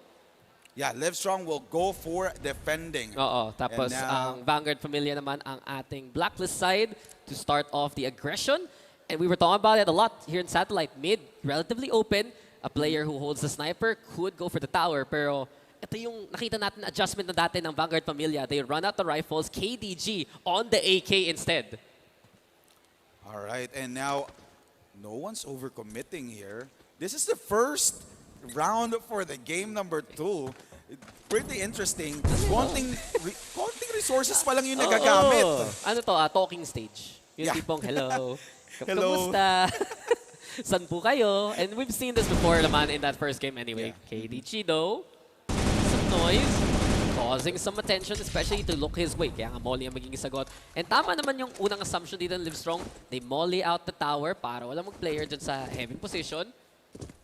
Yeah, LiveStrong will go for defending. Oo, tapos ang Vanguard Familia naman ang ating blacklist side to start off the aggression. And we were talking about it a lot here in Satellite. Mid, relatively open. A player who holds the sniper could go for the tower, pero ito yung nakita natin na adjustment na dati ng Vanguard Familia. They run out the rifles, KDG on the AK instead. All right, and now no one's overcommitting here. This is the first round for the game number 2. Pretty interesting. Konting resources pa lang yung nagagamit. Ano to? Talking stage. Yung Yeah. tipong, hello. Hello. Kamusta? San po kayo? And we've seen this before naman in that first game anyway. Yeah. KDG though, some noise, causing some attention, especially to look his way. Kaya nga molly ang magiging sagot. And tama naman yung unang assumption dito ng LiveStrong. They molly out the tower para walang mag-player dyan sa heavy position.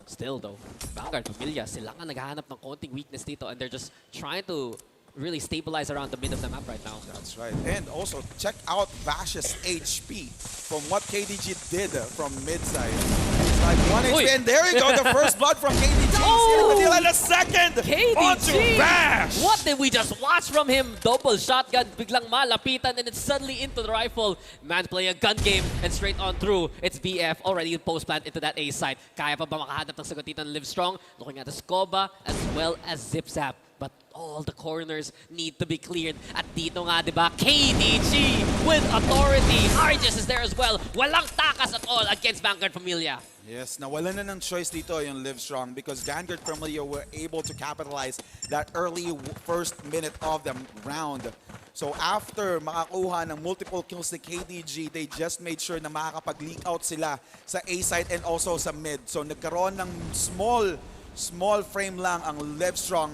Still though, Vanguard Familia, sila nga naghahanap ng konting weakness dito and they're just trying to really stabilize around the mid of the map right now. That's right. And also, check out Vash's HP from what KDG did from mid side. It's like 1 HP, Uy. and there we go, the first blood from KDG. Oh! And a second onto KDG! Vash! What did we just watch from him? Double shotgun, biglang malapitan, and it's suddenly into the rifle. Man playing a gun game and straight on through. It's BF already post plant into that A side. Kaya pa ba makahanap ng sagot dito ng LiveStrong? Looking at the Scoba as well as Zip Zap. But all the corners need to be cleared. At dito nga, di ba, KDG with authority. Argis is there as well. Walang takas at all against Vanguard Familia. Yes, nawalan na ng choice dito yung LiveStrong because Vanguard Familia were able to capitalize that early first minute of the round. So after makakuha ng multiple kills ni KDG, they just made sure na makakapag-leak out sila sa A side and also sa mid. So nagkaroon ng small frame lang ang LiveStrong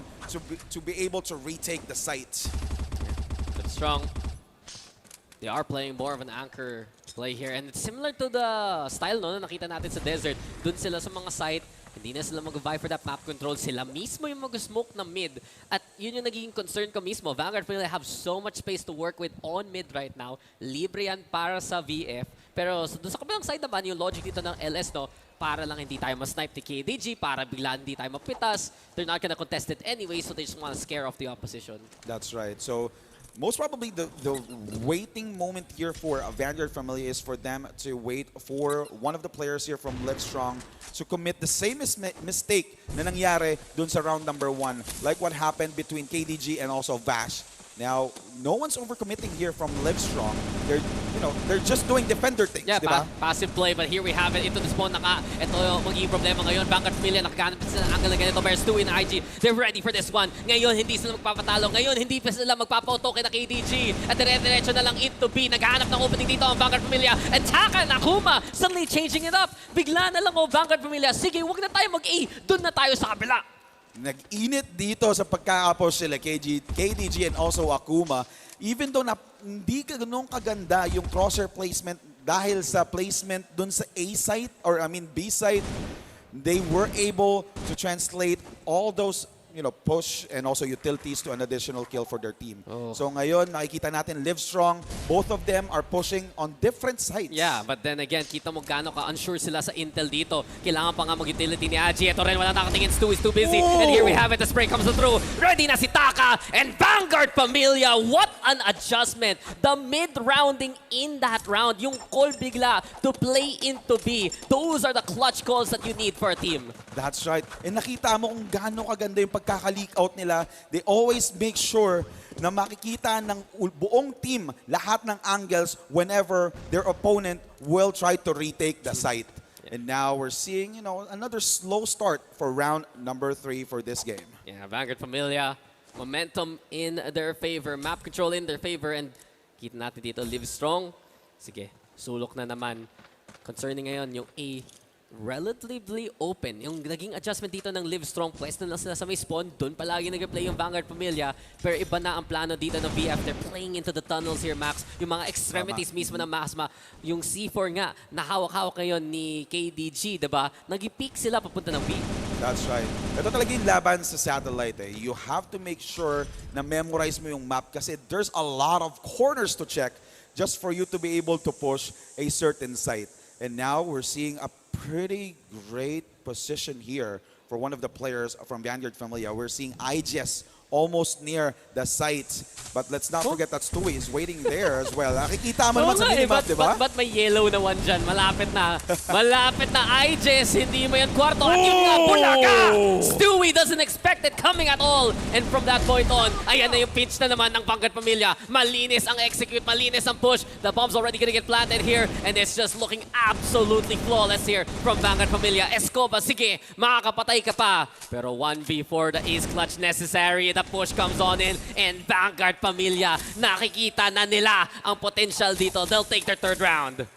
to be able to retake the site. LiveStrong, they are playing more of an anchor play here. And it's similar to the style no, na nakita natin sa desert. Dun sila sa mga site, hindi na sila mag-vie for that map control. Sila mismo yung mag-smoke ng mid. At yun yung naging concern ko mismo. Vanguard Family have so much space to work with on mid right now. Libre yan para sa VF. Pero dun sa kabilang side naman, yung logic dito ng LS, no, para lang hindi tayo ma-snipe ni KDG, para bigla hindi tayo mapitas. They're not gonna contest it anyway, so they just want to scare off the opposition. That's right. So most probably the waiting moment here for a Vanguard Family is for them to wait for one of the players here from LiveStrong to commit the same mistake na nangyari dun sa round number 1, like what happened between KDG and also Vash. Now, no one's overcommitting here from LiveStrong. They're just doing defender things, Yeah, di ba? passive play, but here we have it. Into the spawn, ito yung magiging problema ngayon. Vanguard Familia, nakakahanap sila ng angle na ganito. Bears 2 in IG. They're ready for this one. Ngayon, hindi sila magpapatalo. Ngayon, hindi pa sila magpapauto kay na KDG. At dire-diretso na lang into B. Naghahanap ng opening dito ang Vanguard Familia. And Taka Nakuma, suddenly changing it up. Bigla na lang Vanguard Familia. Sige, huwag na tayo mag-A. Doon na tayo sa kabila. Nag-init dito sa pagkakapos sila KDG and also Akuma. Even though hindi ganun kaganda yung crosshair placement dahil sa placement dun sa A site or B site, they were able to translate all those push and also utilities to an additional kill for their team. Oh. So ngayon, nakikita natin LiveStrong, both of them are pushing on different sites. Yeah, but then again, kita mo gaano ka-unsure sila sa intel dito. Kailangan pa nga mag-utility ni Aji. Ito rin, wala nakatingin. Stu is too busy. Oh! And here we have it. The spray comes through. Ready na si Taka and Vanguard Familia. What an adjustment. The mid-rounding in that round. Yung call bigla to play into B. Those are the clutch calls that you need for a team. That's right. And nakita mo kung gaano kaganda yung pagkaka-leak out nila. They always make sure na makikita ng buong team lahat ng angles whenever their opponent will try to retake the site. And now we're seeing, another slow start for round number 3 for this game. Yeah, Vanguard Familia, momentum in their favor, map control in their favor, and kita natin dito, LiveStrong. Sige, sulok na naman. Concerning ngayon, yung A, relatively open. Yung naging adjustment dito ng LiveStrong, pwesto na lang sila sa may spawn, doon palagi nag-play yung Vanguard Familia, pero iba na ang plano dito ng VF. They're playing into the tunnels here, Max. Yung mga extremities mismo ng Masma. Yung C4 nga, nahawak-hawak ngayon ni KDG, diba? Nag-peak sila papunta ng B. That's right. Ito talaga yung laban sa satellite. You have to make sure na memorize mo yung map kasi there's a lot of corners to check just for you to be able to push a certain site. And now we're seeing a pretty great position here for one of the players from Vanguard Familia. We're seeing IGS almost near the site. But let's not forget that Stewie is waiting there as well. Nakikita mo naman sa minimap, di ba? But may yellow na one dyan. Malapit na. Malapit na. IJS, hindi mo yan kwarto. At yun nga, bulaga! Stewie doesn't expect it coming at all. And from that point on, ayan na yung pitch na naman ng Vanguard Familia. Malinis ang execute, malinis ang push. The bomb's already gonna get planted here. And it's just looking absolutely flawless here from Vanguard Familia. Escoba, sige, makakapatay ka pa. Pero 1v4, the ace clutch necessary. The push comes on in. And Vanguard Familia, nakikita na nila ang potential dito. They'll take their third round.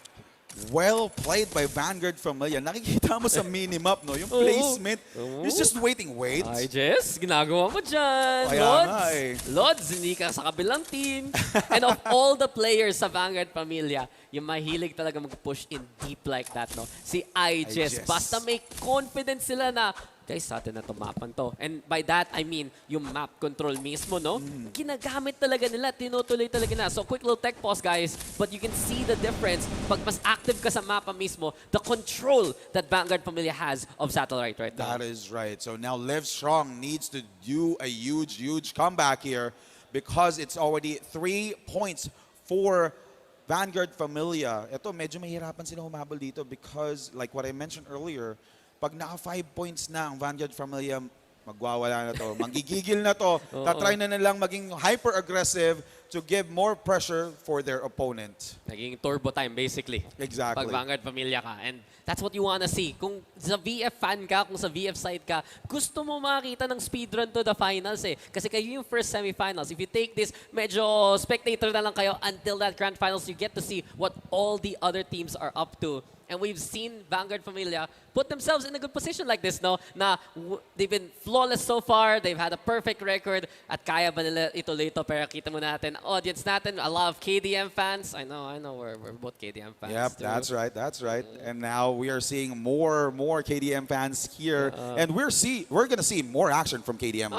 Well played by Vanguard Familia. Nakikita mo sa minimap, no? Yung placement. He's just waiting. Ay, Jess, ginagawa mo dyan. Kaya nga eh. Lods, hindi ka sa kabilang team. And of all the players sa Vanguard Familia, yung mahilig talaga mag-push in deep like that, no? Si IJS. Basta may confidence sila na, guys, sa atin na to mapan to. And by that, I mean, yung map control mismo, no? Ginagamit talaga nila, tinutuloy talaga na. So, quick little tech pause, guys. But you can see the difference. Pag mas active ka sa mapa mismo, the control that Vanguard Familia has of Satellite right now. That is right. So now LiveStrong needs to do a huge comeback here because it's already 3 points for Vanguard Familia. Ito, medyo mahirapan sila humabol dito because, like what I mentioned earlier, pag naka 5 points na ang Vanguard Familia, magwawala na to. Manggigigil na to. Tatry na nilang maging hyper-aggressive to give more pressure for their opponent. Naging turbo time, basically. Exactly. Pag Vanguard Familia ka. And that's what you wanna see. Kung sa VF fan ka, kung sa VF side ka, gusto mo makita ng speedrun to the finals eh. Kasi kayo yung first semifinals. If you take this, medyo spectator na lang kayo until that grand finals, you get to see what all the other teams are up to. And we've seen Vanguard Familia put themselves in a good position like this, no? Na they've been flawless so far. They've had a perfect record. At kaya ba nila ituloy ito? Pero kita mo natin, audience natin, a lot of KDM fans. I know, we're both KDM fans. Yep, too. that's right. And now we are seeing more KDM fans here. And we're gonna see more action from KDM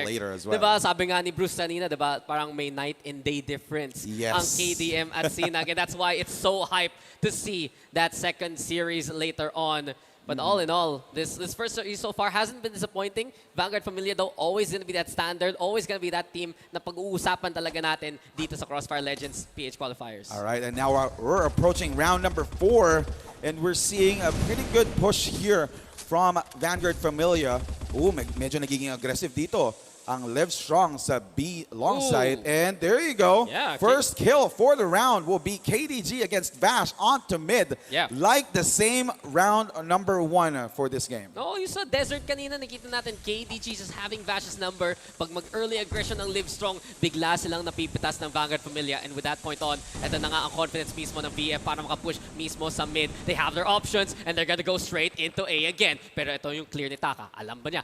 later as well. Diba, sabi nga ni Bruce kanina, diba, parang may night and day difference ang KDM at Sinag. And that's why it's so hype to see that second series later on. But all in all, this first series so far hasn't been disappointing. Vanguard Familia, though, always going to be that standard, always going to be that team na pag-uusapan talaga natin dito sa Crossfire Legends PH qualifiers. All right, and now we're approaching round number 4, and we're seeing a pretty good push here from Vanguard Familia. Ooh, medyo nagiging aggressive dito ang LiveStrong sa B long side. And there you go. Yeah, first kill for the round will be KDG against Vash onto mid. Yeah. Like the same round number 1 for this game. No, yung sa Desert kanina, nakita natin KDG just having Vash's number. Pag mag-early aggression ng LiveStrong, bigla silang napipitas ng Vanguard Familia. And with that point on, ito na nga ang confidence mismo ng VF para makapush mismo sa mid. They have their options and they're gonna go straight into A again. Pero ito yung clear ni Taka. Alam ba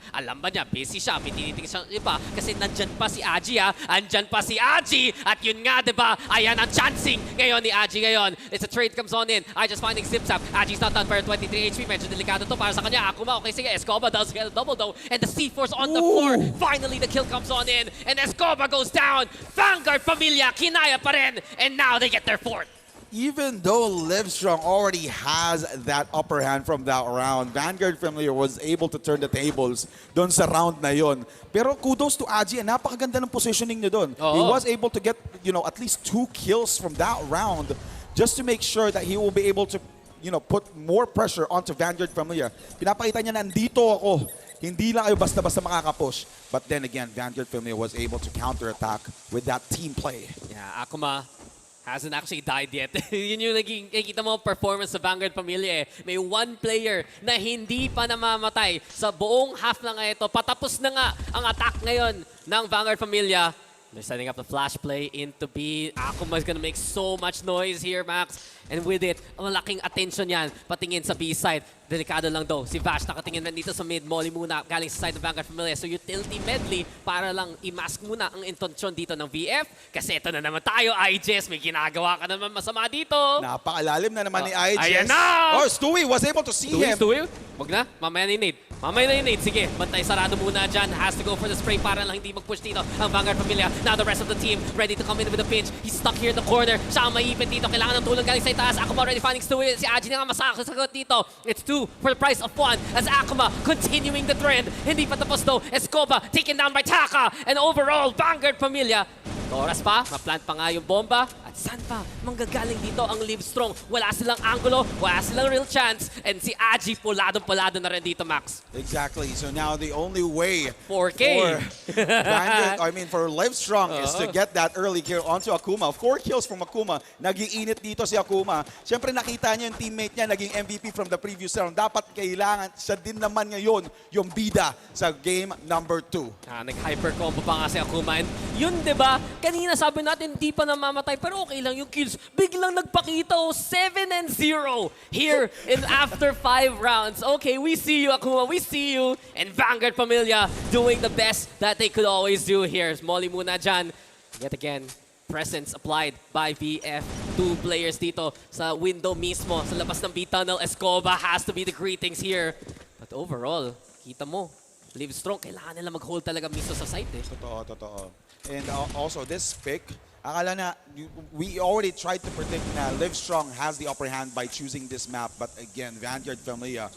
niya, busy siya, may tinitingin siya iba. Kasi nandyan pa si Aji Andyan pa si Aji. At yun nga, diba? Ayan ang chancing ngayon ni Aji ngayon. It's a trade comes on in. I just finding Zip-Zap. Aji's not done for 23 HP. Medyo delikado to para sa kanya. Akuma, okay, sige. Escoba does get a double though. And the C4's on the floor. Finally, the kill comes on in. And Escoba goes down. Vanguard Familia, kinaya pa rin. And now they get their fourth. Even though LiveStrong already has that upper hand from that round, Vanguard Familia was able to turn the tables doon sa round na yon. Pero kudos to Aji, napakaganda ng positioning niya doon. He was able to get, at least 2 kills from that round just to make sure that he will be able to, put more pressure onto Vanguard Familia. Pinapakita niya na nandito ako. Hindi lang kayo basta-basta makakapush. But then again, Vanguard Familia was able to counterattack with that team play. Yeah, Akuma hasn't actually died yet. Yun yung nakikita mo performance sa Vanguard Familia eh. May one player na hindi pa namamatay sa buong half na nga ito. Patapos na nga ang attack ngayon ng Vanguard Familia. They're setting up the flash play into B. Akuma's gonna make so much noise here, Max. And with it, malaking attention yan. Patingin sa B side. Delikado lang daw. Si Vash nakatingin na dito sa mid. Molly muna galing sa side ng Vanguard Familia. So utility medley para lang i-mask muna ang intensyon dito ng VF. Kasi ito na naman tayo, IJS. May ginagawa ka naman masama dito. Napakalalim na naman ni IJS. Ayan na! Oh, Stewie was able to see him. Stewie? Wag na, mamaya na yung nade. Mamaya na yung nade. Sige, bantay sarado muna dyan. Has to go for the spray para lang hindi mag-push dito ang Vanguard Familia. Now the rest of the team ready to come in with a pinch. He's stuck here in the corner. Siya ang maipit dito. Kailangan ng tulong galing sa itaas. Akuma already finding Stewie. Si Aji na nga masasagot dito. It's 2 for the price of 1 as Akuma continuing the trend. Hindi pa tapos though. Escoba taken down by Taka. And overall, Vanguard Familia. Oras pa, ma-plant pa nga yung bomba. At saan pa manggagaling dito ang LiveStrong? Wala silang angulo, wala silang real chance. And si Aji puladong-pulado na rin dito, Max. Exactly. So now the only way 4K. for LiveStrong is to get that early kill onto Akuma. 4 kills from Akuma. Nag-iinit dito si Akuma. Siyempre nakita niya yung teammate niya naging MVP from the previous round. Dapat kailangan siya din naman ngayon yung bida sa game number 2. Nag-hyper combo pa nga si Akuma. And yun, di ba? Kanina sabi natin hindi pa namamatay pero okay lang yung kills. Biglang nagpakita 7-0 here in after 5 rounds. Okay, we see you Akuma, we see you. And Vanguard Familia doing the best that they could always do here. Molly muna dyan. Yet again, presence applied by VF. 2 players dito sa window mismo. Sa labas ng B-tunnel, Escoba has to be the greetings here. But overall, kita mo, LiveStrong, kailangan nila mag-hold talaga mismo sa site eh. Totoo. And also this pick, akala na, we already tried to predict na LiveStrong has the upper hand by choosing this map. But again, Vanguard Familia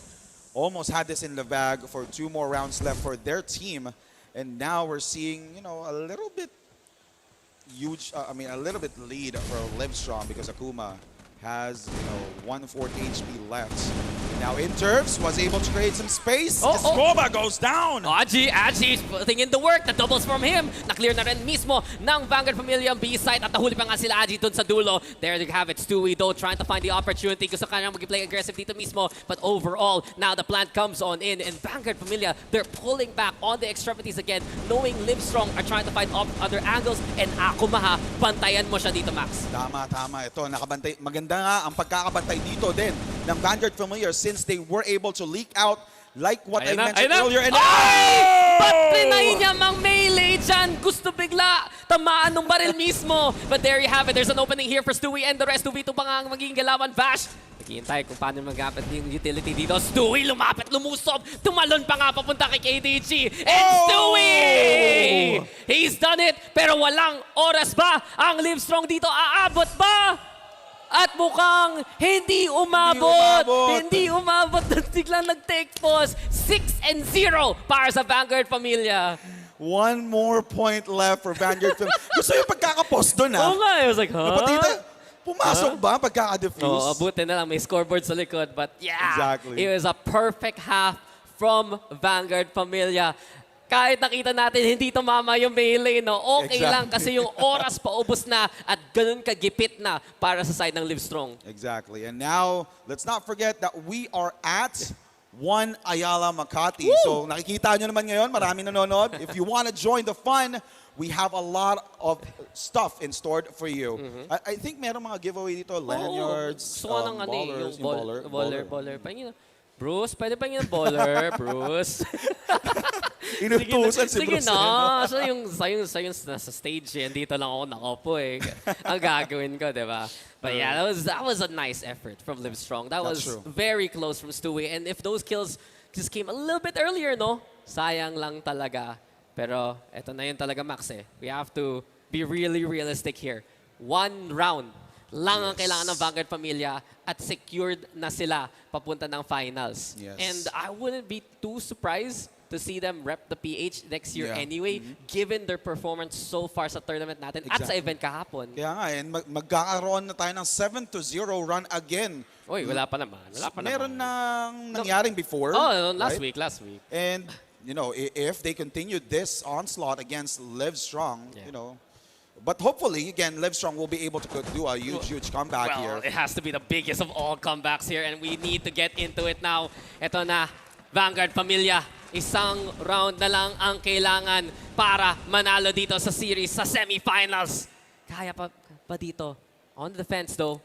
almost had this in the bag for 2 more rounds left for their team. And now we're seeing, a little bit a little bit lead for LiveStrong because Akuma has, 1/4 HP left. Now Interves was able to create some space. Escoba goes down. Aji is putting in the work. The doubles from him. Na-clear na rin mismo ng Vanguard Familia ang B-site at nahuli pa nga sila Aji dun sa dulo. There you have it. Stewie though trying to find the opportunity. Gusto kanyang mag-play aggressive dito mismo. But overall, now the plant comes on in and Vanguard Familia, they're pulling back on the extremities again, knowing LiveStrong are trying to find other angles. And Akuma ha, bantayan mo siya dito, Max. Tama. Ito, nakabantay. Maganda nga ang pagkakabantay dito din ng Vanguard Familia since they were able to leak out like what I mentioned earlier. And Ba't trinay niya mang melee dyan? Gusto bigla tamaan ng baril mismo. But there you have it. There's an opening here for Stewie and the rest. 2v2 pa nga ang magiging galawan. Vash, naghihintay kung paano mag-apit yung utility dito. Stewie lumapit, lumusob. Tumalon pa nga papunta kay KDG. And Stewie! He's done it. Pero walang oras ba ang LiveStrong dito? Aabot ba? At mukhang hindi umabot. Hindi umabot. Biglang nag-take pause. 6-0 para sa Vanguard Familia. 1 more point left for Vanguard Familia. Gusto yung pagkakapost doon, ha? Oo nga. I was like, Pumasok ba pagkaka-defuse? Oo, abutin na lang. May scoreboard sa likod. But yeah, exactly. It was a perfect half from Vanguard Familia. Kahit nakita natin hindi tumama yung melee, no? Okay lang kasi yung oras paubos na at ganun kagipit na para sa side ng LiveStrong. Exactly. And now, let's not forget that we are at 1 Ayala Makati. Woo! So nakikita nyo naman ngayon, marami nanonood. If you want to join the fun, we have a lot of stuff in store for you. I think meron mga giveaway dito, lanyards, ballers, yung baller. Pahingin na. Bruce, pwede pahingin ng baller, Bruce. Inutusan si Bruce. Sige na. So yung nasa stage eh. Dito lang ako nakaupo eh. Ang gagawin ko, di ba? But yeah, that was a nice effort from LiveStrong. That was very close from Stewie. And if those kills just came a little bit earlier, no? Sayang lang talaga. Pero eto na yun talaga, Max eh. We have to be really realistic here. 1 round lang ang kailangan ng Vanguard Familia at secured na sila papunta ng finals. And I wouldn't be too surprised to see them rep the PH next year anyway, given their performance so far sa tournament natin at sa event kahapon. Kaya nga, and magkakaroon na tayo ng 7-0 run again. Uy, wala pa naman. Meron nang nangyaring before. Last week. And, if they continue this onslaught against LiveStrong, but hopefully, again, LiveStrong will be able to do a huge comeback here. It has to be the biggest of all comebacks here and we need to get into it now. Ito na, Vanguard Familia. Isang round na lang ang kailangan para manalo dito sa series, sa semifinals. Kaya pa dito. On the defense though,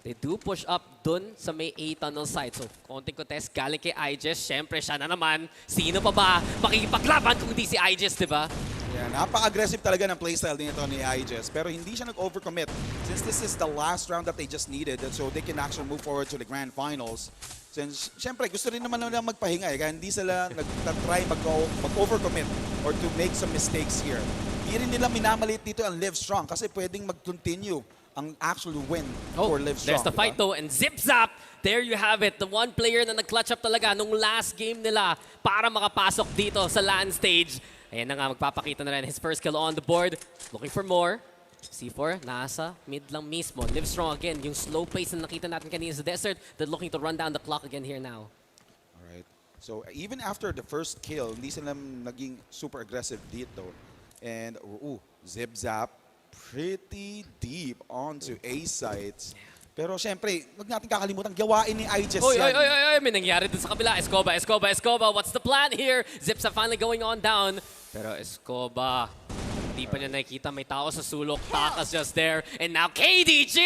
they do push up dun sa may A-tunnel side. So, konting contest galing kay Iges. Siyempre, siya na naman. Sino pa ba makikipaglaban kung di si Iges, di ba? Yeah, napaka-aggressive talaga ng playstyle nito ni IJS, pero hindi siya nag-overcommit since this is the last round that they just needed and so they can actually move forward to the grand finals. Since, syempre, gusto rin naman nila magpahinga kaya hindi sila nag-try mag-overcommit or to make some mistakes here. Hindi rin nila minamalit dito ang LiveStrong kasi pwedeng mag-continue ang actual win for LiveStrong. There's the fight though, and zip-zap! There you have it. The one player na nag-clutch up talaga nung last game nila para makapasok dito sa LAN stage. Ayan na nga, magpapakita na rin his first kill on the board. Looking for more. C4, nasa mid lang mismo. LiveStrong again, yung slow pace na nakita natin kanina sa desert. They're looking to run down the clock again here now. Alright. So even after the first kill, hindi sila naging super aggressive dito. And, zip-zap, pretty deep onto A sites. Pero syempre, huwag natin kakalimutan, gawain ni IJS yan. Oy, may nangyari dun sa kabila. Escoba, what's the plan here? Zips are finally going on down. Pero Escoba, hindi pa niya nakikita may tao sa sulok. Takas just there. And now KDG!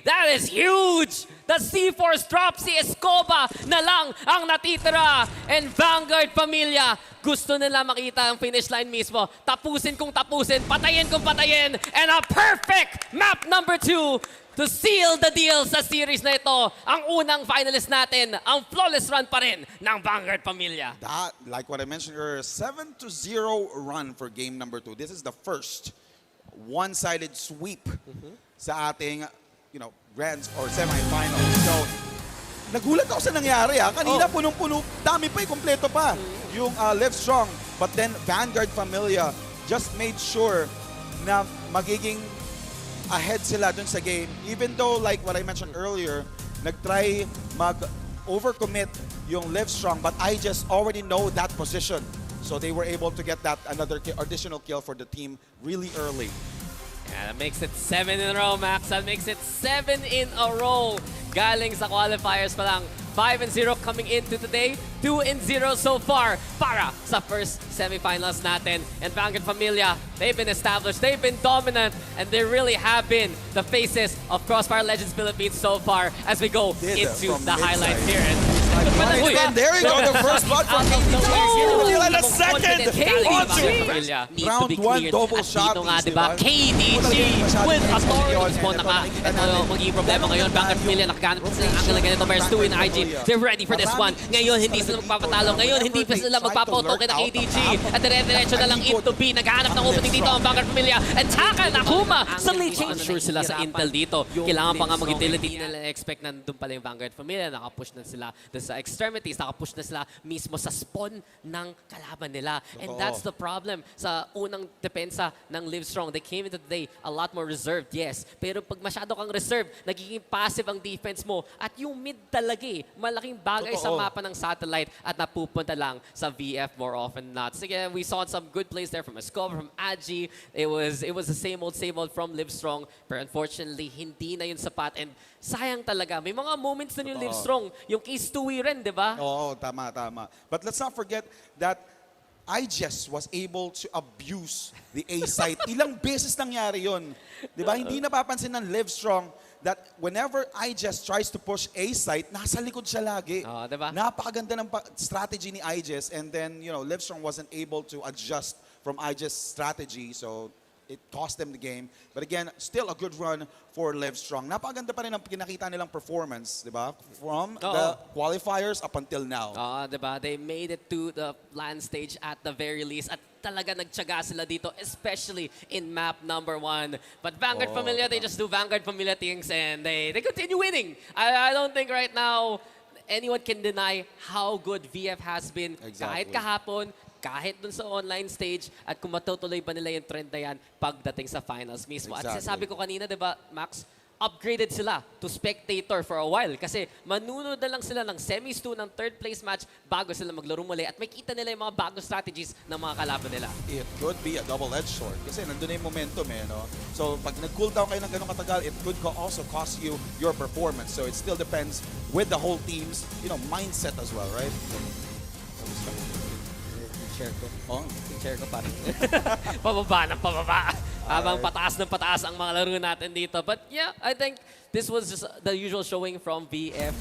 That is huge! The C4's drop, si Escoba na lang ang natitira. And Vanguard Familia, gusto nila makita ang finish line mismo. Tapusin kung tapusin, patayin kung patayin. And a perfect map number 2 to seal the deal sa series na ito. Ang unang finalist natin, ang flawless run pa rin ng Vanguard Familia. That, like what I mentioned earlier, 7-0 run for game number 2. This is the first one-sided sweep sa ating, grand or semi-finals. So, nagulat ako sa nangyari Kanina punong-puno, dami pa kompleto pa yung LiveStrong. But then Vanguard Familia just made sure na magiging ahead sila dun sa game. Even though, like what I mentioned earlier, nag-try mag-overcommit yung LiveStrong, but I just already know that position. So they were able to get that additional kill for the team really early. Yeah, that makes it 7 in a row, Max. That makes it 7 in a row. Galing sa qualifiers pa lang. 5-0 coming into today. 2-0 so far para sa first semifinals natin. And Vanguard Familia, they've been established, they've been dominant, and they really have been the faces of Crossfire Legends Philippines so far as we go into the highlights here. And there you go, the first blood from KDG. And a second onto round 1 double shot. Dito nga, diba? KDG with authority. Ito magiging problema ngayon. Vanguard Familia nakaganap sila ng angle na ganito. Bears 2 in IG. They're ready for this one. Ngayon, hindi sila magpapatalo. Ngayon, hindi pa sila magpapoto kay KDG. At dire-diretso na lang into B. Naghahanap ng opening dito ang Vanguard Familia. And Taka, Nakuma, suddenly change. Sure sila sa intel dito. Kailangan pa nga mag-utility. Hindi nila expect na doon pala yung Vanguard Familia. Nakapush na sila sa extremities. Nakapush na sila mismo sa spawn ng kalaban nila. And that's the problem sa unang depensa ng LiveStrong. They came into the day a lot more reserved, yes. Pero pag masyado kang reserved, nagiging passive ang defense mo. At yung mid talaga malaking bagay sa mapa ng satellite at napupunta lang sa VF more often than not. So again, we saw some good plays there from Escobar, from Agi. It was the same old from LiveStrong. Pero unfortunately, hindi na yun sapat. And sayang talaga. May mga moments na yung LiveStrong. Yung kay Stewie rin, di ba? Oo, tama. But let's not forget that IJS was able to abuse the A site. Ilang beses nangyari yun. Di ba? Hindi napapansin ng LiveStrong that whenever IJS tries to push A site, nasa likod siya lagi. Diba? Napakaganda ng strategy ni IJS, and then, LiveStrong wasn't able to adjust from IJS strategy, so it cost them the game. But again, still a good run for LiveStrong. Napakaganda pa rin ang pinakita nilang performance, di ba? From the qualifiers up until now. Di ba? They made it to the LAN stage at the very least. At talaga nagtyaga sila dito, especially in map number 1. But Vanguard Familia, they just do Vanguard Familia things and they continue winning. I don't think right now anyone can deny how good VF has been. Kahit kahapon, kahit dun sa online stage, at kung matutuloy ba nila yung trend na yan pagdating sa finals mismo. At sabi ko kanina, di ba, Max, upgraded sila to spectator for a while kasi manunod na lang sila ng Semis 2 ng third place match bago sila maglaro muli at makita nila yung mga bagong strategies ng mga kalaban nila. It could be a double-edged sword kasi nandun na yung momentum no? So pag nag-cool down kayo ng ganun katagal, it could also cost you your performance. So it still depends with the whole team's mindset as well, right? Share ko pa rin. Pababa ng pababa. Habang pataas ng pataas ang mga laro natin dito. But yeah, I think this was just the usual showing from VF.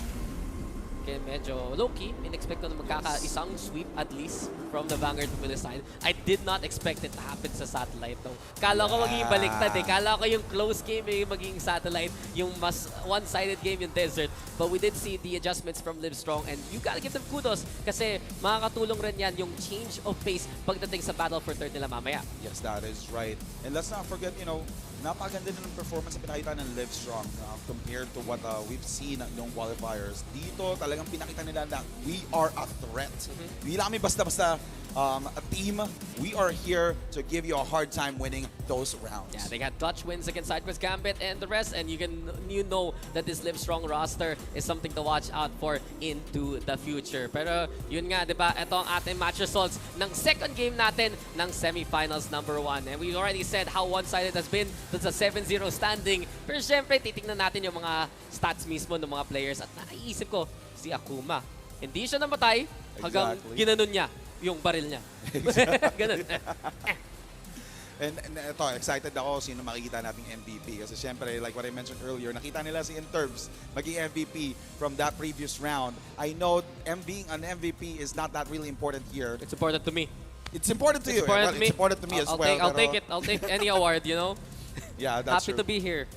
Kaya medyo low-key, in-expect ko na magkaka-isang sweep at least from the Vanguard Family side. I did not expect it to happen sa satellite though. Kala ko magiging baliktad eh. Kala ko yung close game eh, magiging satellite, yung mas one-sided game yung desert. But we did see the adjustments from LiveStrong and you gotta give them kudos kasi makakatulong rin yan yung change of pace pagdating sa battle for third nila mamaya. Yes, that is right. And let's not forget, you know, napakaganda din ng performance na pinakita ng LiveStrong compared to what we've seen noong qualifiers. Dito talagang pinakita nila na we are a threat. Hindi lang kami basta-basta a team. We are here to give you a hard time winning those rounds. Yeah, they got clutch wins against Sidequest Gambit and the rest, and you know that this LiveStrong roster is something to watch out for into the future. Pero yun nga, di ba? Ito ang ating match results ng second game natin ng semifinals number 1. And we already said how one-sided has been. That's a 7-0 standing. Pero syempre, titignan natin yung mga stats mismo ng mga players. At naiisip ko, si Akuma, hindi siya namatay hanggang ginanon niya yung baril niya. Ganun. And ito, excited ako sino makikita nating MVP. Kasi syempre, like what I mentioned earlier, nakita nila si Interbs maging MVP from that previous round. I know being an MVP is not that really important here. It's important to me. It's important to you. It's important to me as well. I'll take it. I'll take any award, you know? Yeah, that's Happy true. to be here.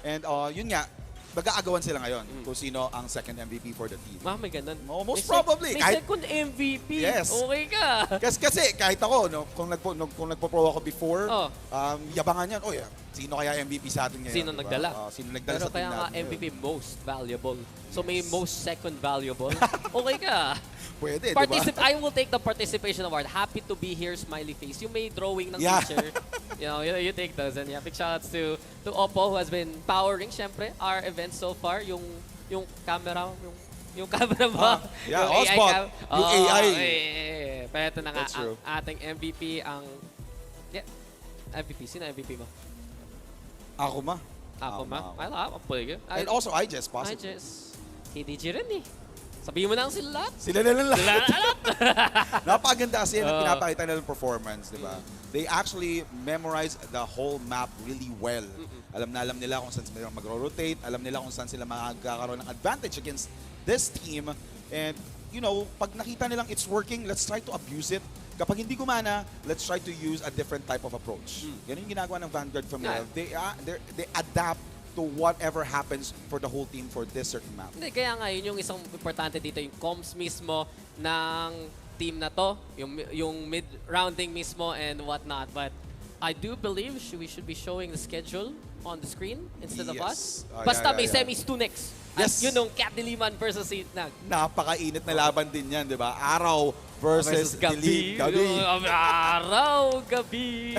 And yun nga, mag-aagawan sila ngayon kung sino ang second MVP for the team. May ganun. Most probably. May second MVP. Yes. Okay ka. Kasi kahit ako, no, kung nagpo-pro ako before, yabangan yan, sino kaya MVP sa atin ngayon? Sino nagdala? Sino nagdala Pero sa team kaya nga natin MVP ngayon? most valuable. So may most second valuable. Okay ka. Pwede, di ba? I will take the participation award. Happy to be here, smiley face. Yung may drawing ng teacher. You take those. And yeah, big shoutouts to Oppo who has been powering, syempre, our event so far. Yung camera, yung camera ba? Yeah, yung Ozbot. Yung AI. Pero ito na nga, That's true. ang ating MVP, MVP. Sino MVP mo? Akuma. Akuma. Wala, pwede. And also, I just possibly. KDG rin eh. Sabihin mo na ang sila lahat. Sila na lang. Sila lahat. Napakaganda kasi yung pinapakita nilang performance, di ba? They actually memorize the whole map really well. Alam nila kung saan sila mag-rotate, alam nila kung saan sila magkakaroon ng advantage against this team. And, you know, pag nakita nilang it's working, let's try to abuse it. Kapag hindi gumana, let's try to use a different type of approach. Ganun yung ginagawa ng Vanguard Familia. They adapt to whatever happens for the whole team for this certain map. Hindi, kaya nga yun yung isang importante dito, yung comms mismo ng team na to, yung mid-rounding mismo and whatnot. But I do believe we should be showing the schedule on the screen instead of us. Basta may Semis 2 next. Yes. At yun yung Cat Diliman versus Sinag. Napakainit na laban din yan, di ba? Araw versus gabi. Gabi. Araw, gabi.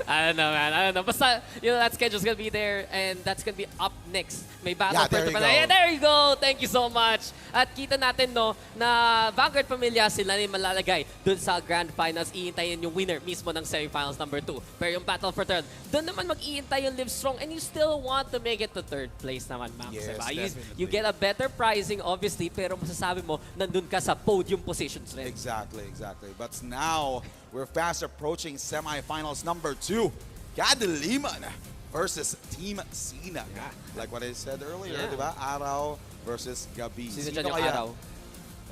I don't know, man. I don't know. Basta, that schedule's gonna be there and that's gonna be up next. May battle there you go. Yeah, there you go. Thank you so much. At kita natin, no, na Vanguard Familia sila na yung malalagay dun sa Grand Finals. Iintayin yung winner mismo ng semifinals number 2. Pero yung battle for third, dun naman mag-iintay yung LiveStrong and you still want to make it to third place naman, ma'am. Yes, diba? definitely. You get a better pricing, obviously, pero masasabi mo, nandun ka sa podium positions rin. Exactly. But now, we're fast approaching semifinals number 2. Kadiliman versus Team Sinag. Like what I said earlier, di ba? Araw versus Gabi. Sino dyan yung araw?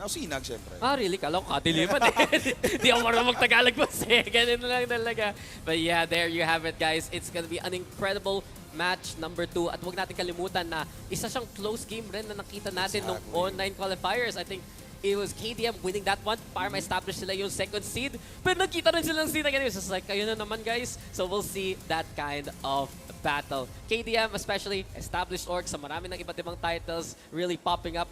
Sinag, syempre. Really? Kala ko kadiliman eh. Di ako marunong mag-Tagalog po eh. Ganun lang talaga. But yeah, there you have it, guys. It's gonna be an incredible match number 2. At huwag natin kalimutan na isa siyang close game rin na nakita natin nung online qualifiers. I think it was KDM winning that one para ma-establish sila yung second seed. Pero nakita rin sila ng seed again. It's just like, kayo na naman, guys. So we'll see that kind of battle. KDM especially, established org sa marami ng iba't ibang titles, really popping up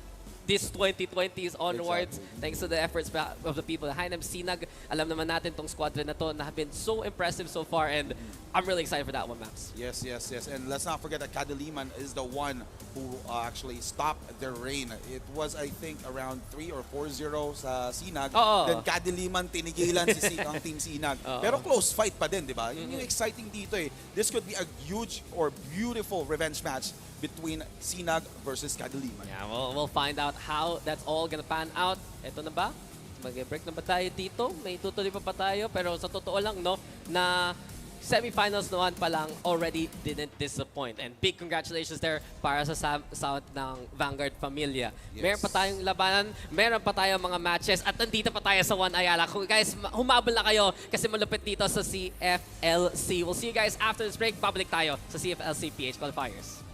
this 2020s onwards, thanks to the efforts of the people behind them. Sinag, alam naman natin tong squadron na to na have been so impressive so far, and I'm really excited for that one, Max. Yes. And let's not forget that Kadiliman is the one who actually stopped their reign. It was, I think, around 3 or 4-0 sa Sinag. Then Kadiliman tinigilan ang Team Sinag. Pero close fight pa din, di ba? Yun yung exciting dito eh. This could be a huge or beautiful revenge match between Sinag versus Kadiliman. Yeah, we'll find out how that's all gonna pan out. Ito na ba? Mag-break na ba tayo dito? May tutuloy pa tayo? Pero sa totoo lang, no, na semifinals naman pa lang already didn't disappoint. And big congratulations there para sa South ng Vanguard Familia. Yes. Meron pa tayong labanan, meron pa tayong mga matches, at nandito pa tayo sa One Ayala. Kung guys, humabol na kayo kasi malupit dito sa CFLC. We'll see you guys after this break. Babalik tayo sa CFLC PH Qualifiers.